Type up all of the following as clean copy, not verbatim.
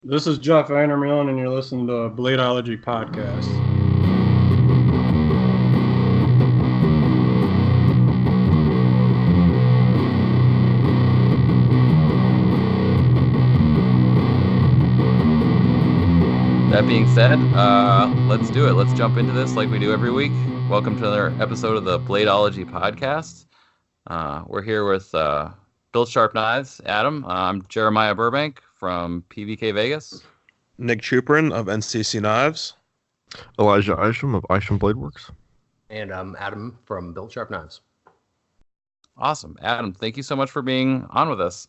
This is Jeff Einerman, and you're listening to Bladeology podcast. That being said, let's do it. Let's jump into this like we do every week. Welcome to another episode of the Bladeology podcast. We're here with BiltSharp Knives. Adam, I'm Jeremiah Burbank from PVK Vegas. Nick Chuprin of NCC Knives. Elijah Isham of Isham Blade Works. And I'm Adam from BiltSharp Knives. Awesome. Adam, thank you so much for being on with us.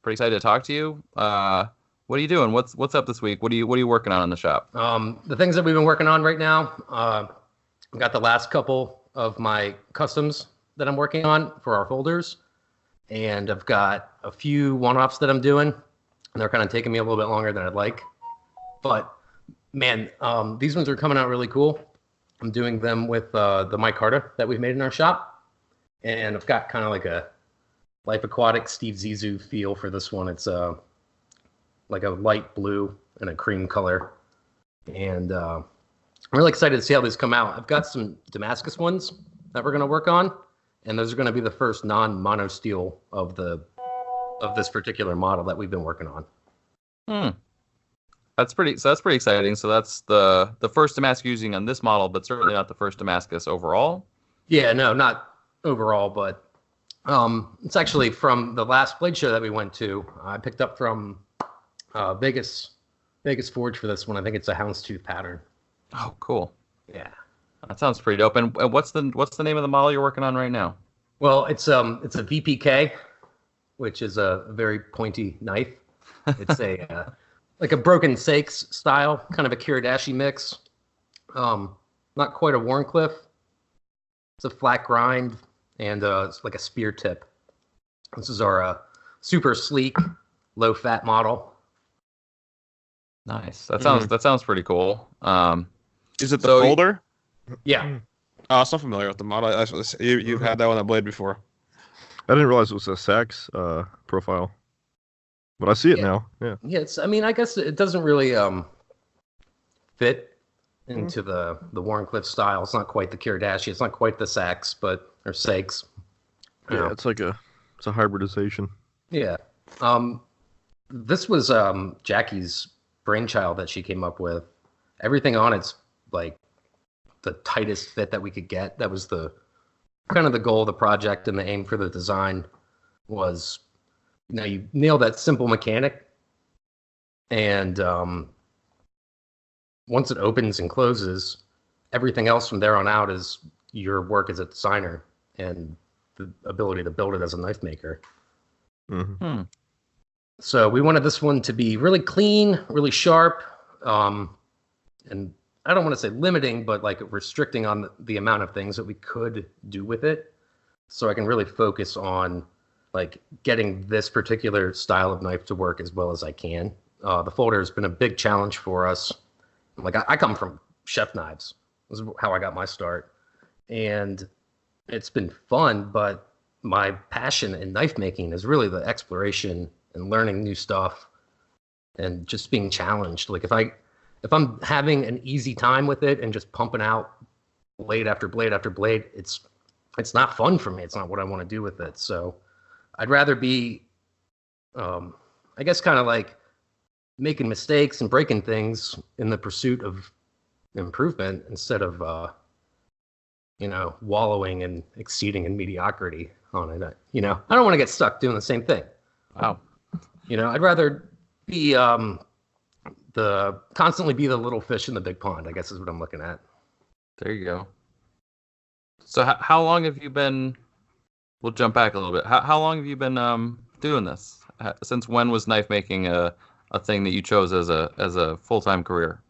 Pretty excited to talk to you. What are you doing? What's up this week? What are you working on in the shop? The things that we've been working on right now, I've got the last couple of my customs that I'm working on for our folders. And I've got a few one-offs that I'm doing. And they're kind of taking me a little bit longer than I'd like. But, man, these ones are coming out really cool. I'm doing them with the Micarta that we've made in our shop. And I've got kind of like a Life Aquatic Steve Zissou feel for this one. It's like a light blue and a cream color. And I'm really excited to see how these come out. I've got some Damascus ones that we're going to work on. And those are going to be the first non-mono steel of this particular model that we've been working on. That's pretty exciting. So that's the first Damascus using on this model, but certainly not the first Damascus overall. Yeah, no, not overall, but it's actually from the last blade show that we went to. I picked up from Vegas Forge for this one. I think it's a houndstooth pattern. Oh, cool. Yeah. That sounds pretty dope. And what's the name of the model you're working on right now? Well, it's a VPK, which is a very pointy knife. It's a like a Broken Sakes style, kind of a Kiradashi mix. Not quite a Warncliffe. It's a flat grind, and it's like a spear tip. This is our super sleek, low-fat model. Nice. That sounds pretty cool. Is it the folder? Yeah. Oh, I'm not familiar with the model. You've had that one, that blade before. I didn't realize it was a Sachs profile, but I see it now. Yeah. Yeah. I guess it doesn't really fit into the Warncliffe style. It's not quite the Kiradashi. It's not quite the Sachs, or Sakes. Yeah, it's a hybridization. Yeah. This was Jackie's brainchild that she came up with. Everything on it's like the tightest fit that we could get. That was the kind of the goal of the project, and the aim for the design was, you nail that simple mechanic, and once it opens and closes, everything else from there on out is your work as a designer and the ability to build it as a knife maker. Mm-hmm. So we wanted this one to be really clean, really sharp, and I don't want to say limiting, but like restricting on the amount of things that we could do with it. So I can really focus on like getting this particular style of knife to work as well as I can. The folder has been a big challenge for us. Like I come from chef knives. This is how I got my start. And it's been fun, but my passion in knife making is really the exploration and learning new stuff and just being challenged. Like if I'm having an easy time with it and just pumping out blade after blade after blade, it's not fun for me. It's not what I want to do with it. So I'd rather be, I guess, kind of like making mistakes and breaking things in the pursuit of improvement instead of, wallowing and exceeding in mediocrity on it. I don't want to get stuck doing the same thing. Wow. I'd rather be constantly be the little fish in the big pond, I guess is what I'm looking at. There you go. So how long have you been, we'll jump back a little bit. How long have you been doing this? Since when was knife making a thing that you chose as a full-time career?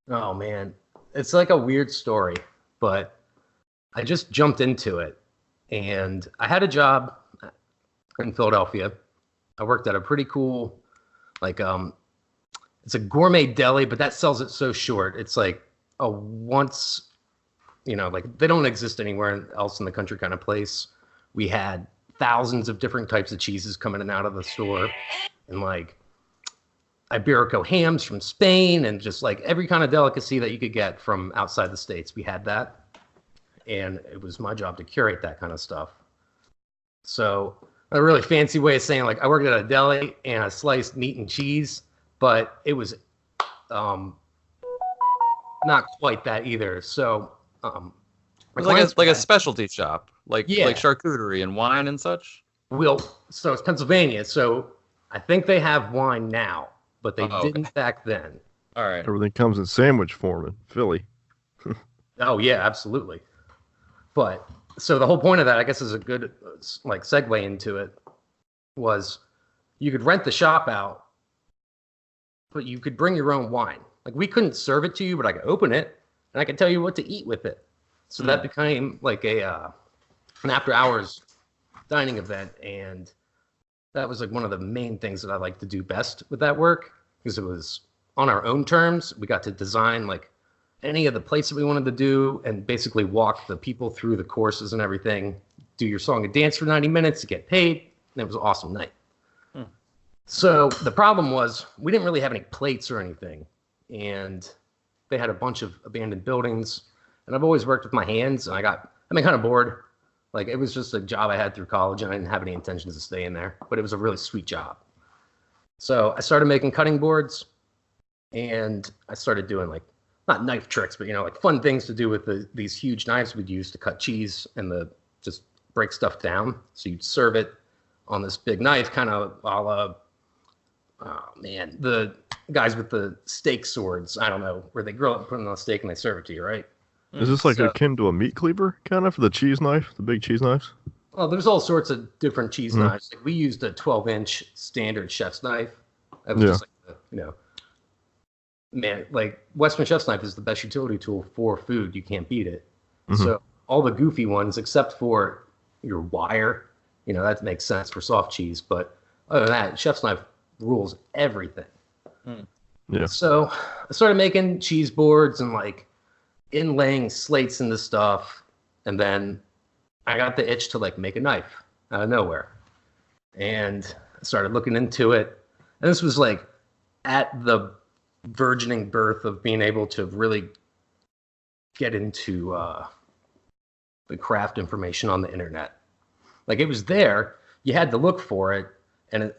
Oh man, it's like a weird story, but I just jumped into it, and I had a job in Philadelphia. I worked at a pretty cool, it's a gourmet deli, but that sells it so short. It's like a once, they don't exist anywhere else in the country kind of place. We had thousands of different types of cheeses coming in and out of the store, and Iberico hams from Spain, and just like every kind of delicacy that you could get from outside the States. We had that. And it was my job to curate that kind of stuff. So a really fancy way of saying, like, I worked at a deli and I sliced meat and cheese, but it was not quite that either. So It's like a specialty shop, like charcuterie and wine and such. So it's Pennsylvania. So I think they have wine now, but they didn't back then. All right. Everything comes in sandwich form in Philly. Oh yeah, absolutely. But so the whole point of that, I guess, is a good like segue into it, was you could rent the shop out, but you could bring your own wine. Like, we couldn't serve it to you, but I could open it and I could tell you what to eat with it. So that became like an after hours dining event, and that was like one of the main things that I like to do best with that work, because it was on our own terms. We got to design like any of the plates that we wanted to do, and basically walk the people through the courses and everything, do your song and dance for 90 minutes to get paid, and it was an awesome night. So the problem was we didn't really have any plates or anything, and they had a bunch of abandoned buildings, and I've always worked with my hands, and I've been kind of bored. Like, it was just a job I had through college, and I didn't have any intentions of staying there, but it was a really sweet job. So I started making cutting boards, and I started doing like, not knife tricks, but, like fun things to do with these huge knives we'd use to cut cheese and just break stuff down. So you'd serve it on this big knife, kind of a la, the guys with the steak swords. I don't know, where they grill it and put it on a steak and they serve it to you, right? Is this like akin to a meat cleaver, kind of, for the cheese knife, the big cheese knives? Well, there's all sorts of different cheese knives. Like, we used a 12-inch standard chef's knife. That was just like, man, like, Western chef's knife is the best utility tool for food. You can't beat it. So all the goofy ones, except for your wire, that makes sense for soft cheese. But other than that, chef's knife rules everything. Yeah. So I started making cheese boards and like inlaying slates into stuff, and then I got the itch to like make a knife out of nowhere, and I started looking into it. And this was like at the burgeoning birth of being able to really get into the craft information on the internet. Like, it was there, you had to look for it, and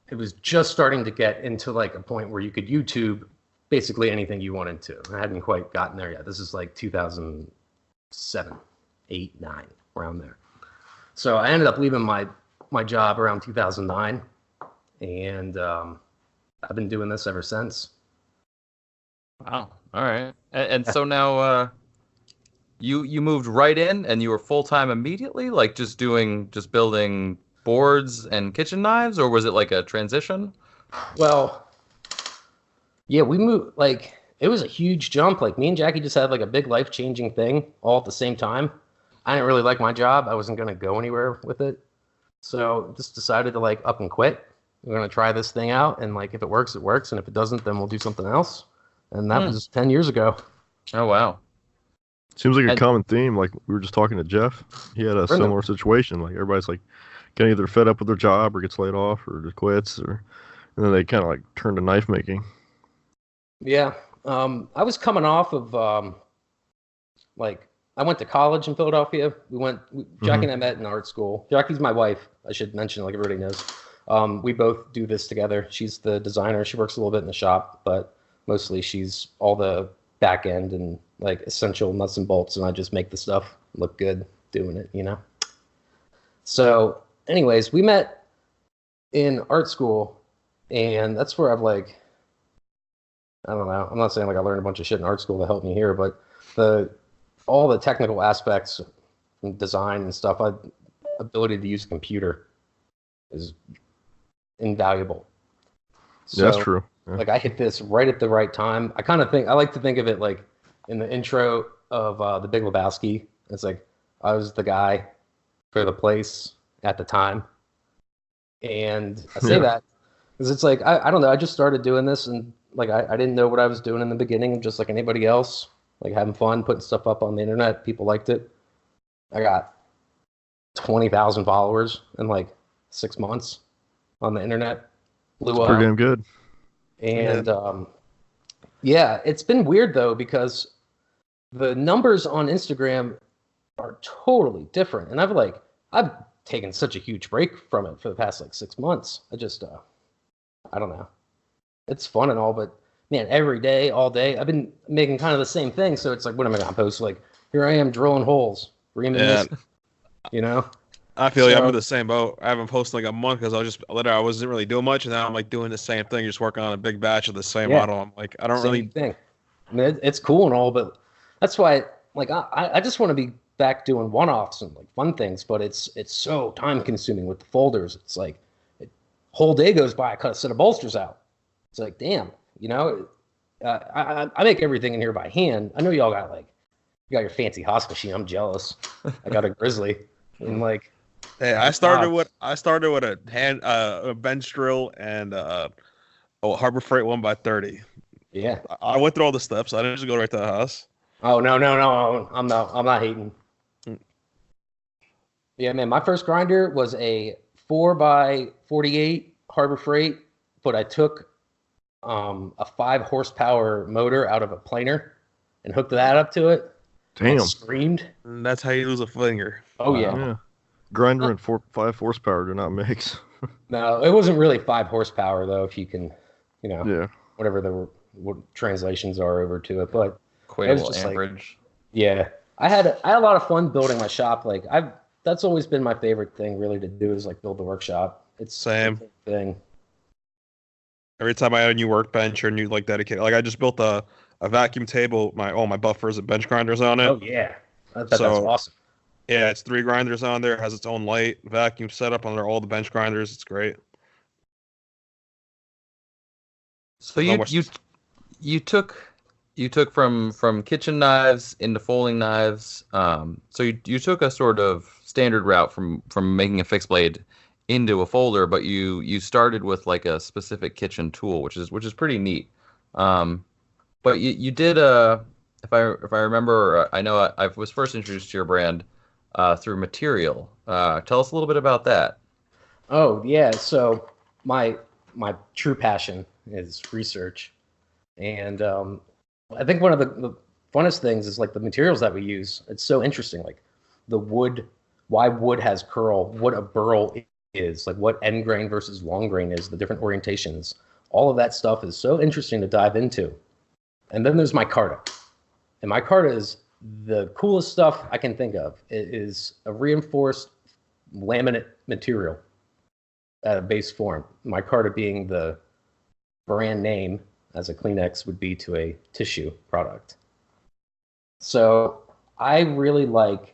it was just starting to get into like a point where you could YouTube basically anything you wanted to. I hadn't quite gotten there yet. This is like 2007, 8, 9, around there. So I ended up leaving my job around 2009, and I've been doing this ever since. Wow. All right. And so now you moved right in, and you were full-time immediately, like just building boards and kitchen knives, or was it like a transition? Well, yeah, we moved, like, it was a huge jump. Like, me and Jackie just had like a big life-changing thing all at the same time. I didn't really like my job. I wasn't going to go anywhere with it. So just decided to like up and quit. We're going to try this thing out, and like, if it works, it works. And if it doesn't, then we'll do something else. And that was 10 years ago. Oh, wow. Seems like a common theme. Like, we were just talking to Jeff. He had a similar situation. Like, everybody's like, getting either fed up with their job or gets laid off or just quits, and then they kind of like turn to knife making. Yeah. I was coming off of like, I went to college in Philadelphia. Jackie and I met in art school. Jackie's my wife, I should mention, like everybody knows. We both do this together. She's the designer. She works a little bit in the shop, but mostly she's all the back end and like essential nuts and bolts, and I just make the stuff look good doing it, So anyways, we met in art school, and that's where I've like, I don't know, I'm not saying like I learned a bunch of shit in art school to help me here, but all the technical aspects and design and stuff, ability to use a computer is invaluable. So, yeah, that's true. Yeah. Like, I hit this right at the right time. I like to think of it like in the intro of The Big Lebowski. It's like, I was the guy for the place at the time. And I say that because it's like, I don't know, I just started doing this, and like, I didn't know what I was doing in the beginning, just like anybody else, like having fun, putting stuff up on the internet. People liked it. I got 20,000 followers in like 6 months on the internet. Blew up. Pretty damn good. And yeah, it's been weird though, because the numbers on Instagram are totally different. And I've taken such a huge break from it for the past like 6 months. I don't know. It's fun and all, but man, every day, all day, I've been making kind of the same thing. So it's like, what am I going to post? Like, here I am drilling holes, reaming this, you know? I feel like I'm in the same boat. I haven't posted like a month because I wasn't really doing much, and now I'm like doing the same thing, just working on a big batch of the same model. I'm like, I don't same really thing. I mean, it's cool and all, but that's why, like, I just want to be back doing one-offs and like fun things, but it's so time-consuming with the folders. It's like whole day goes by, I cut a set of bolsters out. It's like, damn, you know, I make everything in here by hand. I know y'all got you got your fancy Haas machine. I'm jealous. I got a Grizzly, and like. Hey, I started with a bench drill and a Harbor Freight 1x30. Yeah, I went through all the steps. I didn't just go right to the house. Oh no! I'm not hating. Yeah, man, my first grinder was a 4x48 Harbor Freight, but I took a 5 horsepower motor out of a planer and hooked that up to it. Damn! And screamed. And that's how you lose a finger. Oh yeah. Yeah. Grinder and 5 horsepower do not mix. No, it wasn't really 5 horsepower though. If you can, you know, Yeah. whatever what translations are over to it, but Equatable amperage. Yeah, I had a lot of fun building my shop. Like that's always been my favorite thing really to do, is like build the workshop. It's Same thing. Every time I had a new workbench or new like dedicated, like I just built a vacuum table. All my buffers and bench grinders on it. Oh yeah, I bet that's awesome. Yeah, it's 3 grinders on there. It has its own light vacuum setup under all the bench grinders. It's great. So you took from kitchen knives into folding knives. So you took a sort of standard route from making a fixed blade into a folder, but you started with like a specific kitchen tool, which is pretty neat. But you did if I remember, I know I was first introduced to your brand through Material. Tell us a little bit about that. Oh yeah, so my true passion is research, and I think one of the funnest things is like the materials that we use. It's so interesting, like the wood, why wood has curl, what a burl is, like what end grain versus long grain is, the different orientations. All of that stuff is so interesting to dive into. And then there's Micarta, and Micarta is the coolest stuff I can think of. It is a reinforced laminate material at a base form. Micarta being the brand name, as a Kleenex would be to a tissue product. So I really like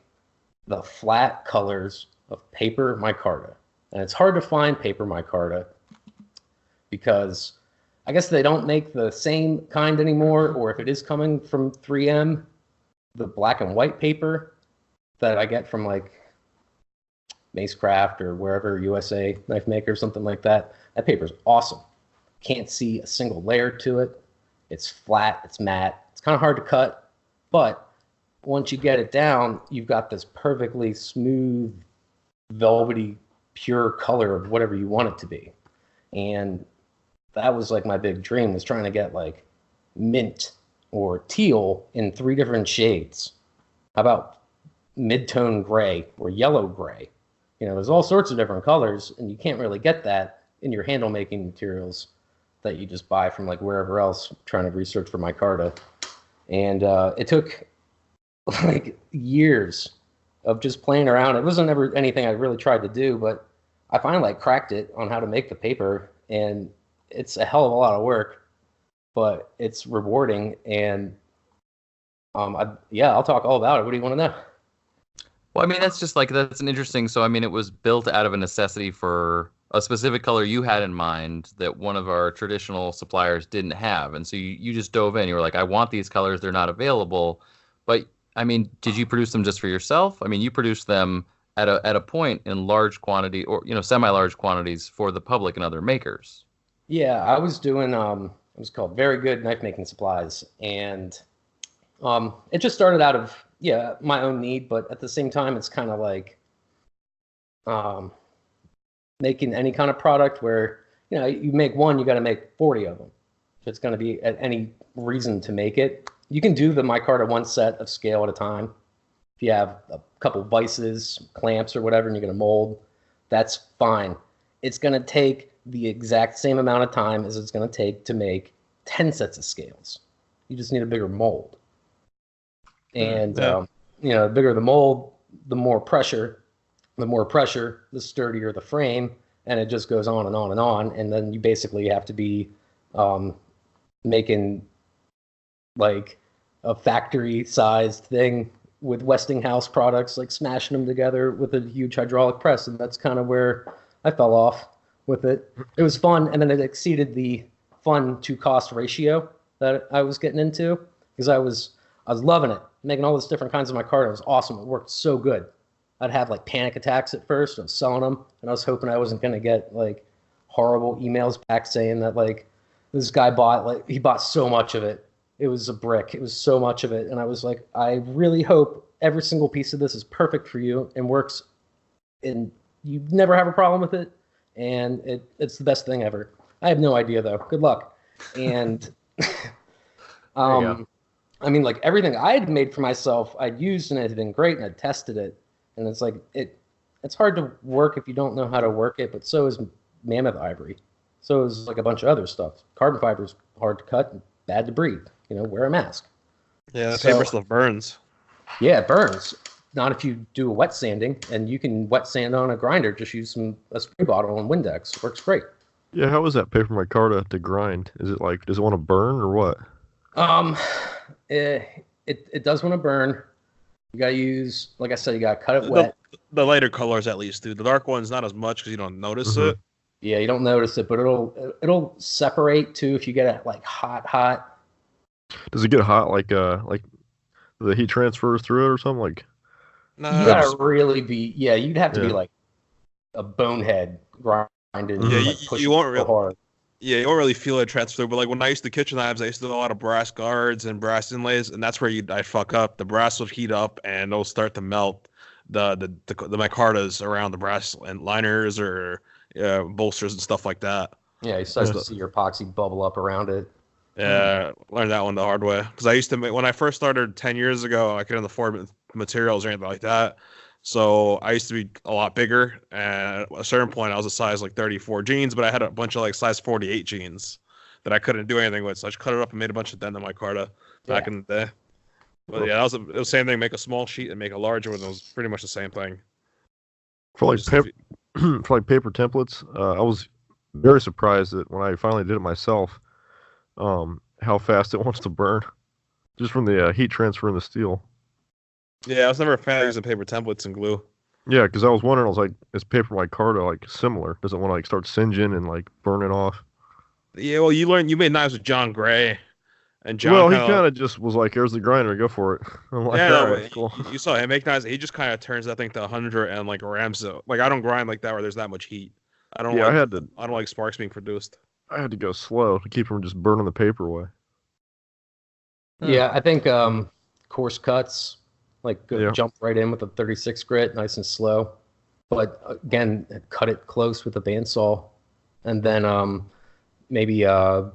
the flat colors of paper micarta. And it's hard to find paper micarta because I guess they don't make the same kind anymore, or if it is coming from 3M, the black and white paper that I get from like Macecraft or wherever, USA Knife Maker, something like that, that paper is awesome. Can't see a single layer to it. It's flat, it's matte, it's kind of hard to cut, but once you get it down, you've got this perfectly smooth, velvety, pure color of whatever you want it to be. And that was like my big dream, was trying to get like mint or teal in 3 different shades. How about mid-tone gray or yellow gray? You know, there's all sorts of different colors, and you can't really get that in your handle making materials that you just buy from like wherever else, trying to research for micarta. And it took like years of just playing around. It wasn't ever anything I really tried to do, but I finally like cracked it on how to make the paper, and it's a hell of a lot of work, but it's rewarding. And I'll talk all about it. What do you want to know? Well, I mean, that's an interesting. So, I mean, it was built out of a necessity for a specific color you had in mind that one of our traditional suppliers didn't have. And so you just dove in. You were like, I want these colors. They're not available. But, I mean, did you produce them just for yourself? I mean, you produced them at a point in large quantity, or, you know, semi-large quantities for the public and other makers. Yeah, I was doing, it was called Very Good Knife Making Supplies. And it just started out of, my own need. But at the same time, it's kind of like making any kind of product where, you know, you make one, you got to make 40 of them. if it's going to be at any reason to make it. You can do the micarta one set of scale at a time. If you have a couple vices, clamps, or whatever, and you're going to mold, that's fine. It's going to take the exact same amount of time as it's going to take to make 10 sets of scales. You just need a bigger mold. And, the bigger the mold, the more pressure, the sturdier the frame, and it just goes on and on and on. And then you basically have to be making like a factory-sized thing with Westinghouse products, like smashing them together with a huge hydraulic press. And that's kind of where I fell off with it. It was fun, and then it exceeded the fun to cost ratio that I was getting into, because I was loving it. Making all these different kinds of micarta was awesome. It worked so good. I'd have like panic attacks at first. I was selling them, and I was hoping I wasn't going to get like horrible emails back saying that like this guy he bought so much of it. It was a brick. It was so much of it. And I was like, I really hope every single piece of this is perfect for you and works, and you never have a problem with it. And it's the best thing ever. I have no idea though. Good luck. And I mean, like everything I had made for myself, I'd used and it had been great, and I'd tested it. And it's like it's hard to work if you don't know how to work it. But so is mammoth ivory. So is like a bunch of other stuff. Carbon fiber is hard to cut and bad to breathe. Wear a mask. Yeah, the paper stuff burns. Yeah, it burns. Not if you do a wet sanding, and you can wet sand on a grinder. Just use a spray bottle and Windex. Works great. Yeah, how is that paper micarta to grind? Is it like, does it want to burn or what? It does want to burn. You gotta use, like I said, you gotta cut it wet. The lighter colors at least, dude. The dark ones not as much because you don't notice it. Yeah, you don't notice it, but it'll separate too if you get it like hot. Does it get hot like the heat transfers through it or something? Like, no, you gotta really be. Yeah, you'd have to be like a bonehead grinding. Yeah, like you won't really. Hard. Yeah, you don't really feel it transfer. But like when I used to kitchen knives, I used to do a lot of brass guards and brass inlays, and that's where I'd fuck up. The brass would heat up and it'll start to melt the micartas around the brass and liners or bolsters and stuff like that. Yeah, you start to see your epoxy bubble up around it. Yeah, learned that one the hard way. Because I used to when I first started 10 years ago, I couldn't afford materials or anything like that. So I used to be a lot bigger, and at a certain point, I was a size like 34 jeans, but I had a bunch of like size 48 jeans that I couldn't do anything with. So I just cut it up and made a bunch of dent micarta back in the day. But yeah, it was the same thing. Make a small sheet and make a larger one. It was pretty much the same thing. For like paper templates, I was very surprised that when I finally did it myself, how fast it wants to burn, just from the heat transfer in the steel. Yeah, I was never a fan of using paper templates and glue. Yeah, because I was wondering, I was like, is paper micarta like similar? Does it want to like start singeing and like burning off? Yeah, well, you made knives with John Gray, and John. Well, he kind of just was like, "Here's the grinder, go for it." I'm like, yeah, all right, cool. You saw him make knives. He just kind of turns that thing to 100 and like rams it. Like I don't grind like that where there's that much heat. I don't like sparks being produced. I had to go slow to keep from just burning the paper away. Yeah, I think coarse cuts. Jump right in with a 36 grit, nice and slow. But again, cut it close with a bandsaw. And then maybe an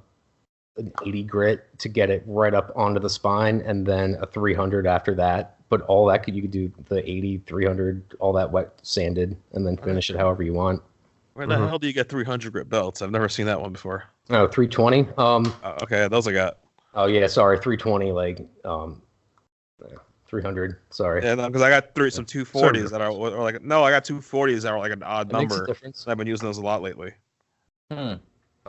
80 grit to get it right up onto the spine, and then a 300 after that. But all that you could do the 80, 300, all that wet sanded, and then finish it however you want. Where the hell do you get 300 grit belts? I've never seen that one before. Oh, 320? Okay, those I got. Oh, yeah, sorry, 320, 300, sorry. Yeah, because I got some 240s that are like, no, I got 240s that are like an odd number. Makes a difference. I've been using those a lot lately. I'm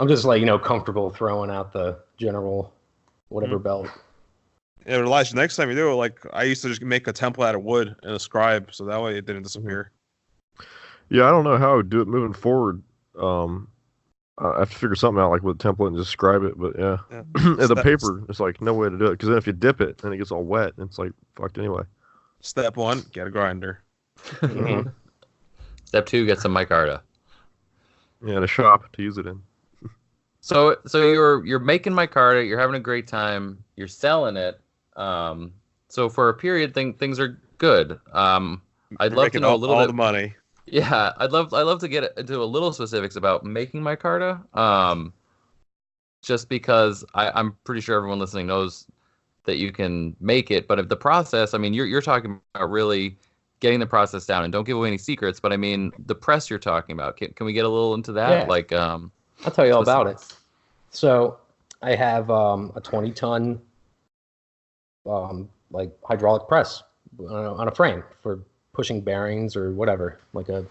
just comfortable throwing out the general whatever belt. Yeah, but Elijah, next time you do it, I used to just make a template out of wood and a scribe, so that way it didn't disappear. Yeah, I don't know how I would do it moving forward. I have to figure something out with a template and just scribe it, but yeah. The paper, it's no way to do it, because then if you dip it, then it gets all wet, and it's fucked anyway. Step 1, get a grinder. Step 2, get some micarta. Yeah, and a shop to use it in. So you're making micarta, you're having a great time, you're selling it. So for a period, things are good. I'd love to know a little bit. All the money. Yeah, I'd love to get into a little specifics about making micarta. just because I'm pretty sure everyone listening knows that you can make it. But if the process, I mean, you're talking about really getting the process down, and don't give away any secrets. But I mean, the press you're talking about, can we get a little into that? Yeah. Like, I'll tell you all about it. So I have a 20-ton like hydraulic press on a frame for pushing bearings or whatever, like a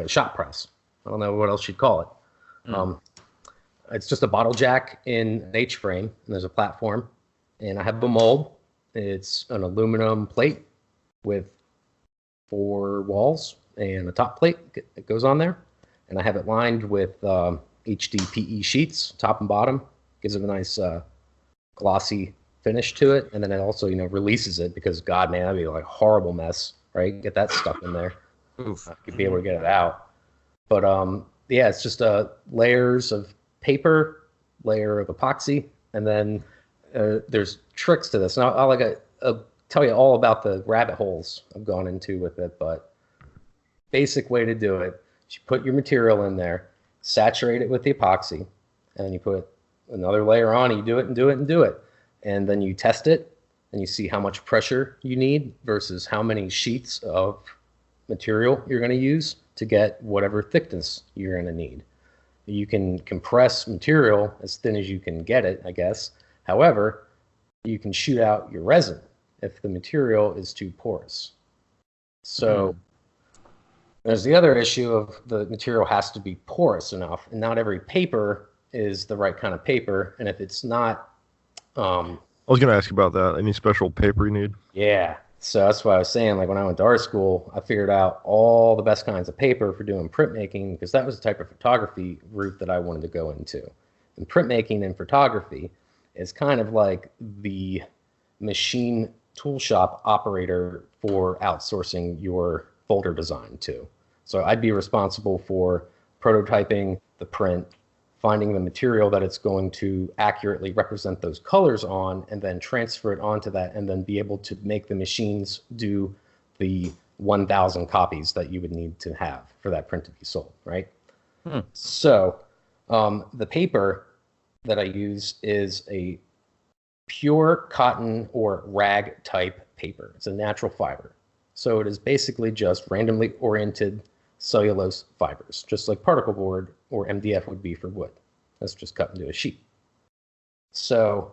shop press. I don't know what else you'd call it. It's just a bottle jack in an H frame, and there's a platform, and I have a mold. It's an aluminum plate with 4 walls and a top plate that goes on there, and I have it lined with HDPE sheets, top and bottom. Gives it a nice glossy finish to it, and then it also, releases it, because God, man, that'd be like a horrible mess, right? Get that stuff in there. oof. You'd be able to get it out. But yeah, it's just layers of paper, layer of epoxy, and then there's tricks to this. And I'll tell you all about the rabbit holes I've gone into with it, but basic way to do it is you put your material in there, saturate it with the epoxy, and then you put another layer on, and you do it and do it and do it. And then you test it, and you see how much pressure you need versus how many sheets of material you're going to use to get whatever thickness you're going to need. You can compress material as thin as you can get it, I guess. However, you can shoot out your resin if the material is too porous. So there's the other issue of the material has to be porous enough, and not every paper is the right kind of paper. And if it's not, I was going to ask you about that. Any special paper you need? yeah. So that's why I was saying, like, when I went to art school, I figured out all the best kinds of paper for doing printmaking, because that was the type of photography route that I wanted to go into. And printmaking and photography is kind of like the machine tool shop operator for outsourcing your folder design to. So I'd be responsible for prototyping the print, finding the material that it's going to accurately represent those colors on, and then transfer it onto that, and then be able to make the machines do the 1,000 copies that you would need to have for that print to be sold, right? So the paper that I use is a pure cotton or rag type paper. It's a natural fiber. So it is basically just randomly oriented cellulose fibers, just like particle board or MDF would be for wood. That's just cut into a sheet. So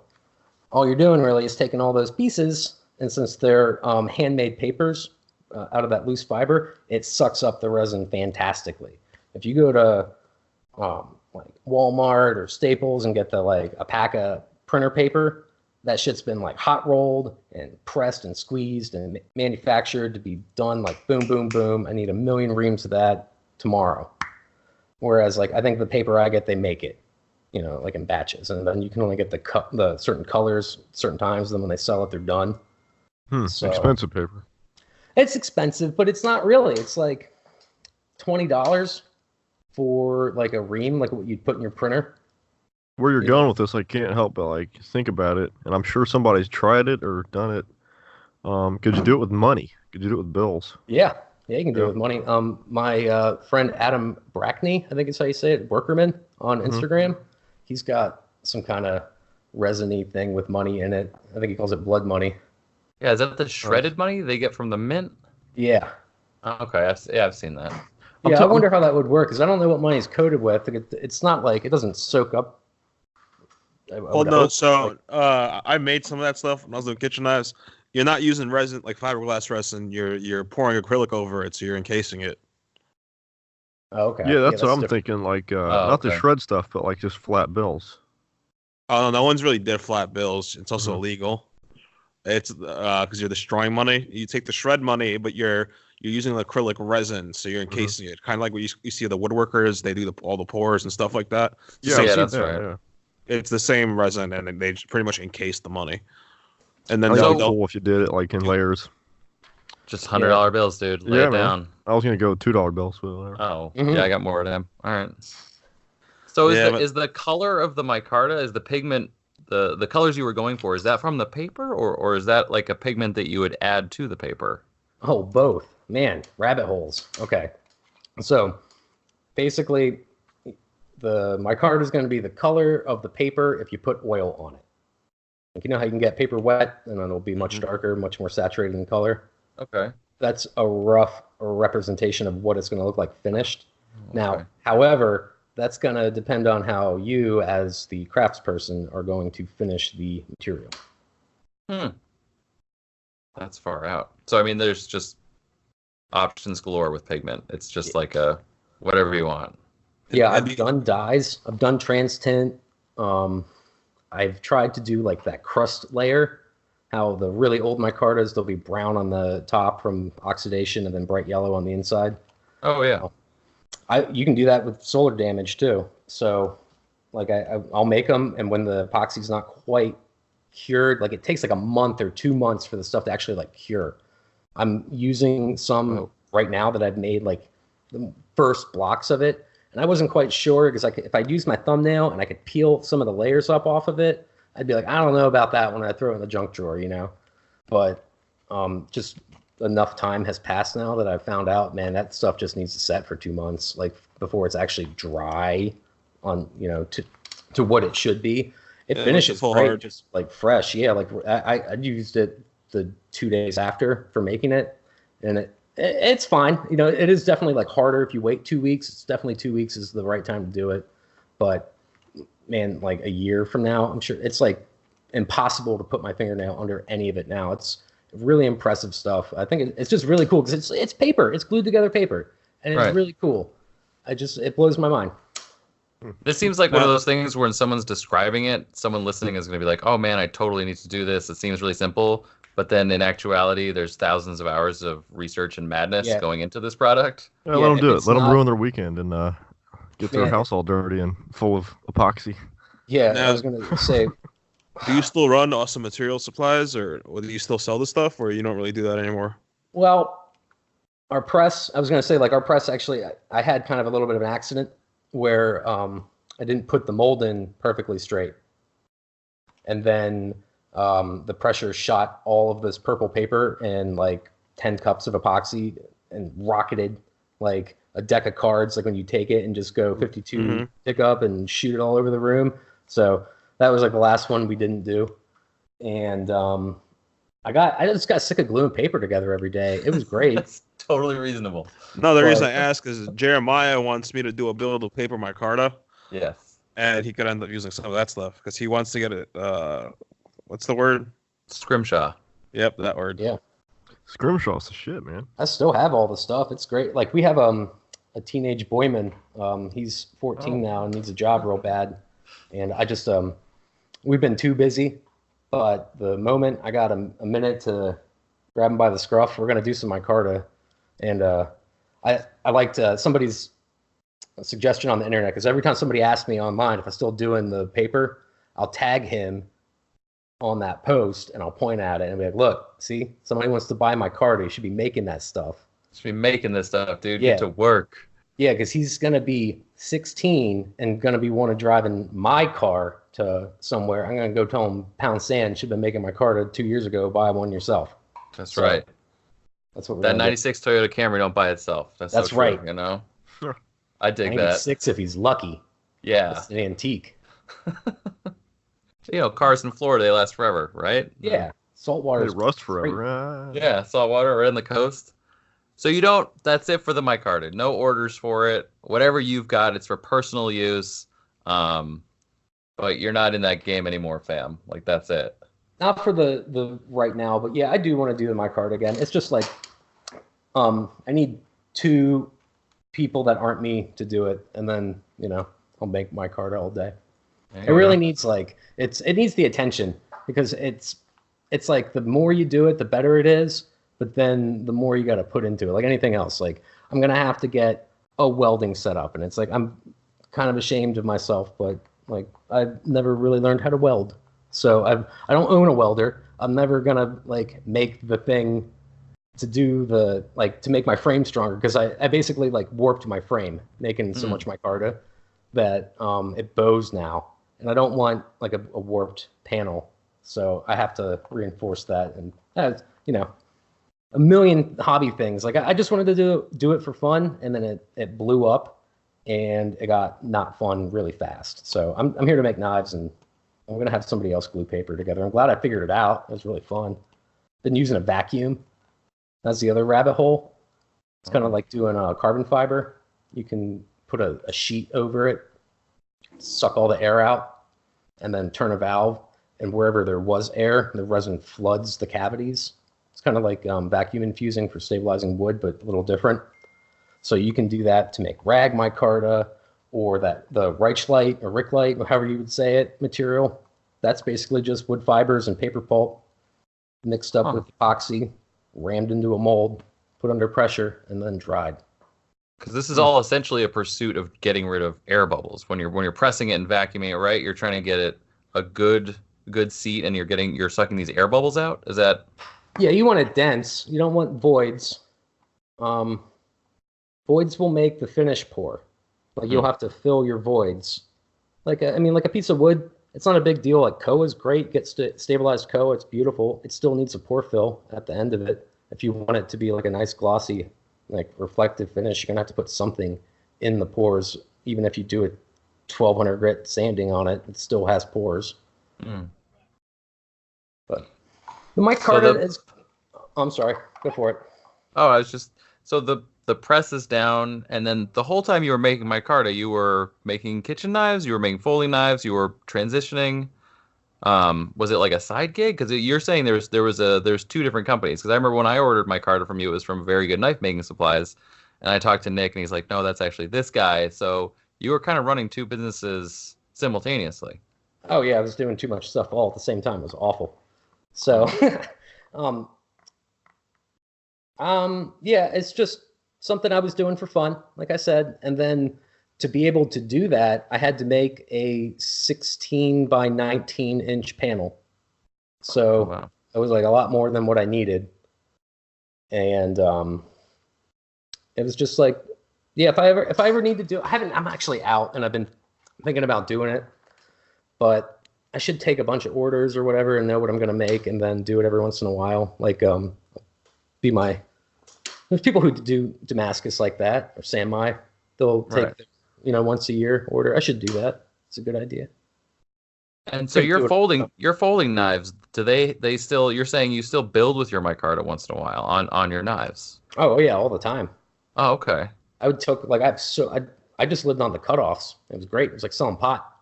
all you're doing really is taking all those pieces, and since they're handmade papers out of that loose fiber, it sucks up the resin fantastically. If you go to like Walmart or Staples and get a pack of printer paper, that shit's been like hot rolled and pressed and squeezed and manufactured to be done like boom, boom, boom. I need 1 million reams of that tomorrow. Whereas I think the paper I get, they make it, like in batches. And then you can only get the certain colors, certain times. Then when they sell it, they're done. So, expensive paper. It's expensive, but it's not really. It's like $20 for like a ream, like what you'd put in your printer. Where you're going with this, I can't help but think about it, and I'm sure somebody's tried it or done it. Could you do it with money? Could you do it with bills? Yeah, you can do it with money. My friend Adam Brackney, I think is how you say it, Workerman on Instagram. He's got some kind of resiny thing with money in it. I think he calls it blood money. Yeah, is that the shredded money they get from the mint? Yeah. Okay, I've seen that. Yeah, I wonder how that would work, because I don't know what money's coated with. It's not like, it doesn't soak up. Well, no, so I made some of that stuff when I was doing kitchen knives. You're not using resin, like fiberglass resin. You're pouring acrylic over it, so you're encasing it. Oh, okay. Yeah, that's what I'm thinking. Not the shred stuff, but just flat bills. Oh, no one's really did flat bills. It's also illegal. It's because you're destroying money. You take the shred money, but you're using acrylic resin, so you're encasing it. Kind of like what you see the woodworkers. They do all the pours and stuff like that. Yeah, that's right. Yeah. It's the same resin, and they pretty much encase the money. And then cool if you did it in layers. Just $100 bills, dude. Lay it down. I was gonna go with $2 bills, but whatever. Oh, yeah, I got more of them. All right. So is the color of the micarta, is the pigment, the colors you were going for, is that from the paper, or is that like a pigment that you would add to the paper? Oh, both. Man, rabbit holes. Okay. So basically, the micarta is going to be the color of the paper if you put oil on it. Like, you know how you can get paper wet and then it'll be much darker, much more saturated in color? Okay. That's a rough representation of what it's going to look like finished. Okay. Now, however, that's going to depend on how you, as the craftsperson, are going to finish the material. That's far out. So, I mean, there's just options galore with pigment. It's just like a whatever you want. Yeah, I've done dyes. I've done trans tint. I've tried to do like that crust layer. How the really old micartas, they'll be brown on the top from oxidation and then bright yellow on the inside. Oh, yeah. You can do that with solar damage too. So, like I'll make them, and when the epoxy's not quite cured, like it takes like a month or 2 months for the stuff to actually like cure. I'm using some right now that I've made like the first blocks of it, and I wasn't quite sure because if I'd use my thumbnail and I could peel some of the layers up off of it, I'd be like, I don't know about that when I throw it in the junk drawer, you know. But just enough time has passed now that I've found out, man, that stuff just needs to set for 2 months, like before it's actually dry on, you know, to what it should be. It finishes great, just like fresh. Yeah, like I used it the 2 days after for making it, and it's fine. You know, it is definitely like harder if you wait 2 weeks. It's definitely 2 weeks is the right time to do it. But man, like a year from now, I'm sure it's like impossible to put my fingernail under any of it now. It's really impressive stuff. I think it's just really cool because it's paper. It's glued together paper, and it's really cool. It blows my mind. This seems like one of those things where when someone's describing it, someone listening is going to be like, oh man, I totally need to do this. It seems really simple. But then in actuality, there's thousands of hours of research and madness going into this product. Yeah, let them do it. Let them ruin their weekend and get their house all dirty and full of epoxy. Yeah, I was going to say. Do you still run Awesome Material Supplies, or do you still sell the stuff, or you don't really do that anymore? Well, our press, I was going to say, like our press, actually, I had kind of a little bit of an accident where I didn't put the mold in perfectly straight. And then the pressure shot all of this purple paper and like 10 cups of epoxy and rocketed like a deck of cards, like when you take it and just go 52 pick up and shoot it all over the room. So that was like the last one we didn't do. And I just got sick of gluing paper together every day. It was great. That's totally reasonable. No, the reason I ask is Jeremiah wants me to do a build of paper micarta. Yes. And he could end up using some of that stuff because he wants to get it. What's the word? Scrimshaw. Yep, that word. Yeah. Scrimshaw's the shit, man. I still have all the stuff. It's great. Like we have a teenage boyman. He's 14 now and needs a job real bad. And I just we've been too busy. But the moment I got a minute to grab him by the scruff, we're gonna do some micarta. And I liked somebody's suggestion on the internet because every time somebody asks me online if I'm still doing the paper, I'll tag him on that post and I'll point at it and be like, look, see, somebody wants to buy micarta. You should be making that stuff. Should be making this stuff, dude. Get to work. Yeah, because he's gonna be 16 and gonna be one of driving my car to somewhere. I'm gonna go tell him Pound Sand should have been making micarta 2 years ago. Buy one yourself. That's right. That's what we're that 96 Toyota Camry don't buy itself. That's so true, right. You know, I dig 96 if he's lucky. Yeah, it's an antique. You know, cars in Florida, they last forever, right? Yeah, saltwater. They rust forever. Yeah, saltwater right on the coast. So you don't. That's it for the micarta. No orders for it. Whatever you've got, it's for personal use. But you're not in that game anymore, fam. Like that's it. Not for the right now, but yeah, I do want to do the micarta again. It's just like, I need 2 people that aren't me to do it, and then I'll make micarta all day. It really needs it needs the attention because it's like the more you do it, the better it is. But then the more you got to put into it, like anything else. Like I'm gonna have to get a welding setup, and it's like I'm kind of ashamed of myself, but like I've never really learned how to weld. So I don't own a welder. I'm never gonna make the thing to do to make my frame stronger because I basically warped my frame making so much micarta that it bows now, and I don't want a warped panel. So I have to reinforce that, and a million hobby things. Like I just wanted to do it for fun, and then it blew up, and it got not fun really fast. So I'm here to make knives, and I'm going to have somebody else glue paper together. I'm glad I figured it out. It was really fun. Been using a vacuum. That's the other rabbit hole. It's kind of like doing a carbon fiber. You can put a sheet over it, suck all the air out, and then turn a valve. And wherever there was air, the resin floods the cavities. It's kind of like vacuum infusing for stabilizing wood, but a little different. So you can do that to make rag micarta, or the Reichlight or Ricklight, or however you would say it, material. That's basically just wood fibers and paper pulp mixed up with epoxy, rammed into a mold, put under pressure, and then dried. Because this is all essentially a pursuit of getting rid of air bubbles. When you're pressing it and vacuuming it, right? You're trying to get it a good seat, and you're sucking these air bubbles out. Is that? Yeah, you want it dense. You don't want voids. Voids will make the finish poor. Like you'll have to fill your voids. Like a piece of wood. It's not a big deal. Like Koa is great. Gets to stabilized Koa. It's beautiful. It still needs a pore fill at the end of it. If you want it to be like a nice glossy, like reflective finish, you're gonna have to put something in the pores. Even if you do a 1200 grit sanding on it, it still has pores. But the micarta is. I'm sorry. Go for it. Oh, I was just so the press is down, and then the whole time you were making micarta, you were making kitchen knives, you were making folding knives, you were transitioning. Was it like a side gig? Because you're saying there's two different companies. Because I remember when I ordered micarta from you, it was from Very Good Knife Making Supplies, and I talked to Nick, and he's like, "No, that's actually this guy." So you were kind of running two businesses simultaneously. Oh yeah, I was doing too much stuff all at the same time. It was awful. So, yeah, it's just something I was doing for fun, like I said. And then to be able to do that, I had to make a 16 by 19 inch panel. So it was like a lot more than what I needed. And it was just like, yeah, if I ever need to do, I'm actually out, and I've been thinking about doing it, but I should take a bunch of orders or whatever and know what I'm going to make, and then do it every once in a while. Like, there's people who do Damascus like that, or Sanmai. They'll take, once a year order. I should do that. It's a good idea. And so your folding knives, do they still, you're saying you still build with your micarta once in a while on your knives? Oh yeah, all the time. Oh, okay. I just lived on the cutoffs. It was great. It was like selling pot.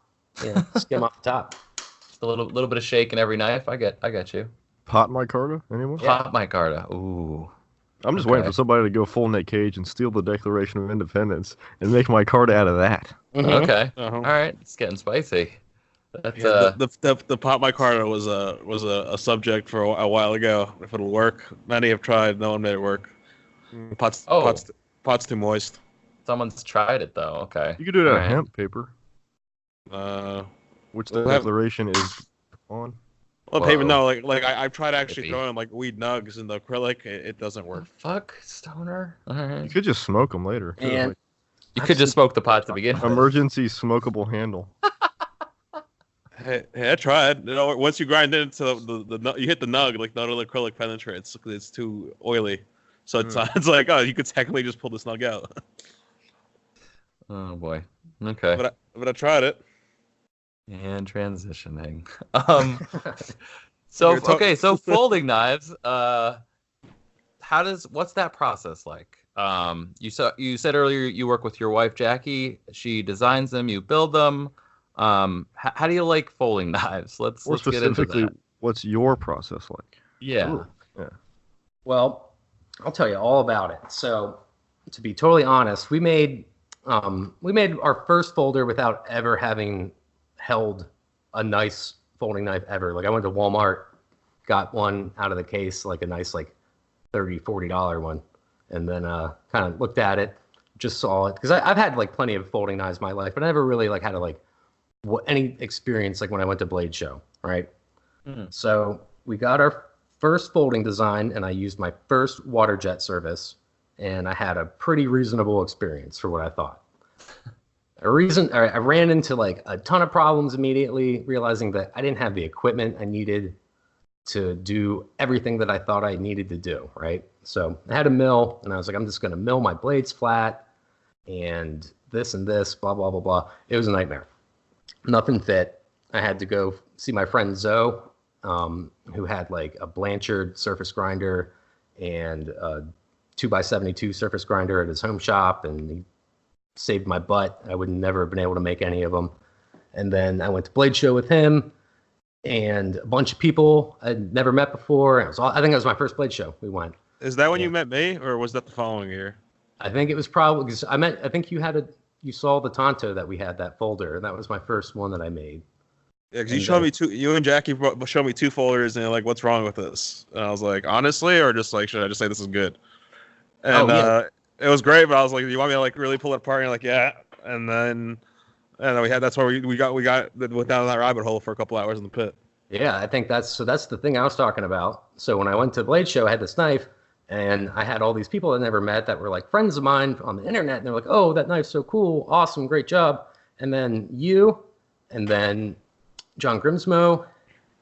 Yeah, skim off the top. Just a little bit of shake in every knife. I got you. Pot micarta, anyone? Pot micarta. Ooh. I'm just waiting for somebody to go full Nick Cage and steal the Declaration of Independence and make micarta out of that. Mm-hmm. Okay. All right. It's getting spicy. That's the pot micarta was a subject for a while ago. If it'll work, many have tried. No one made it work. Pot's too moist. Someone's tried it though. Okay. You could do it out of hemp paper. Which the Declaration is on. Well, paper, no, like I've tried actually throwing like weed nugs in the acrylic. It doesn't work. Fuck, stoner. All right. You could just smoke them later. And you could just smoke the pot to begin with. Emergency smokable handle. Hey, I tried. Once you grind it into the you hit the nug, like not all acrylic penetrates. It's too oily. So it's like, oh, you could technically just pull this nug out. Oh boy. Okay. But I tried it. And transitioning. So folding knives. What's that process like? You said earlier you work with your wife Jackie. She designs them. You build them. How do you like folding knives? Let's get into that. What's your process like? Yeah. Ooh. Yeah. Well, I'll tell you all about it. So, to be totally honest, we made our first folder without ever having held a nice folding knife ever. Like I went to Walmart, got one out of the case, like a nice like $30-$40 one, and then kind of looked at it, just saw it, because I've had like plenty of folding knives in my life, but I never really like had any experience like when I went to Blade Show, right? So we got our first folding design, and I used my first water jet service, and I had a pretty reasonable experience for what I thought. I ran into like a ton of problems immediately, realizing that I didn't have the equipment I needed to do everything that I thought I needed to do, right? So I had a mill, and I was like, I'm just going to mill my blades flat and this, blah, blah, blah, blah. It was a nightmare. Nothing fit. I had to go see my friend Zoe, who had like a Blanchard surface grinder and a 2x72 surface grinder at his home shop, and he saved my butt. I would never have been able to make any of them. And then I went to Blade Show with him and a bunch of people I'd never met before. I think it was my first Blade Show. We went. Is that when you met me, or was that the following year? I think it was probably because I think you saw the Tonto that we had, that folder, and that was my first one that I made. Yeah, because you showed me you and Jackie showed me 2 folders, and you're like, "What's wrong with this?" And I was like, "Honestly, or just like, should I just say this is good?" And it was great, but I was like, "You want me to like really pull it apart?" And you're like, "Yeah." And then that's where we went down that rabbit hole for a couple hours in the pit. Yeah, I think that's the thing I was talking about. So when I went to Blade Show, I had this knife, and I had all these people I never met that were like friends of mine on the internet, and they're like, "Oh, that knife's so cool, awesome, great job." And then you, and then John Grimsmo,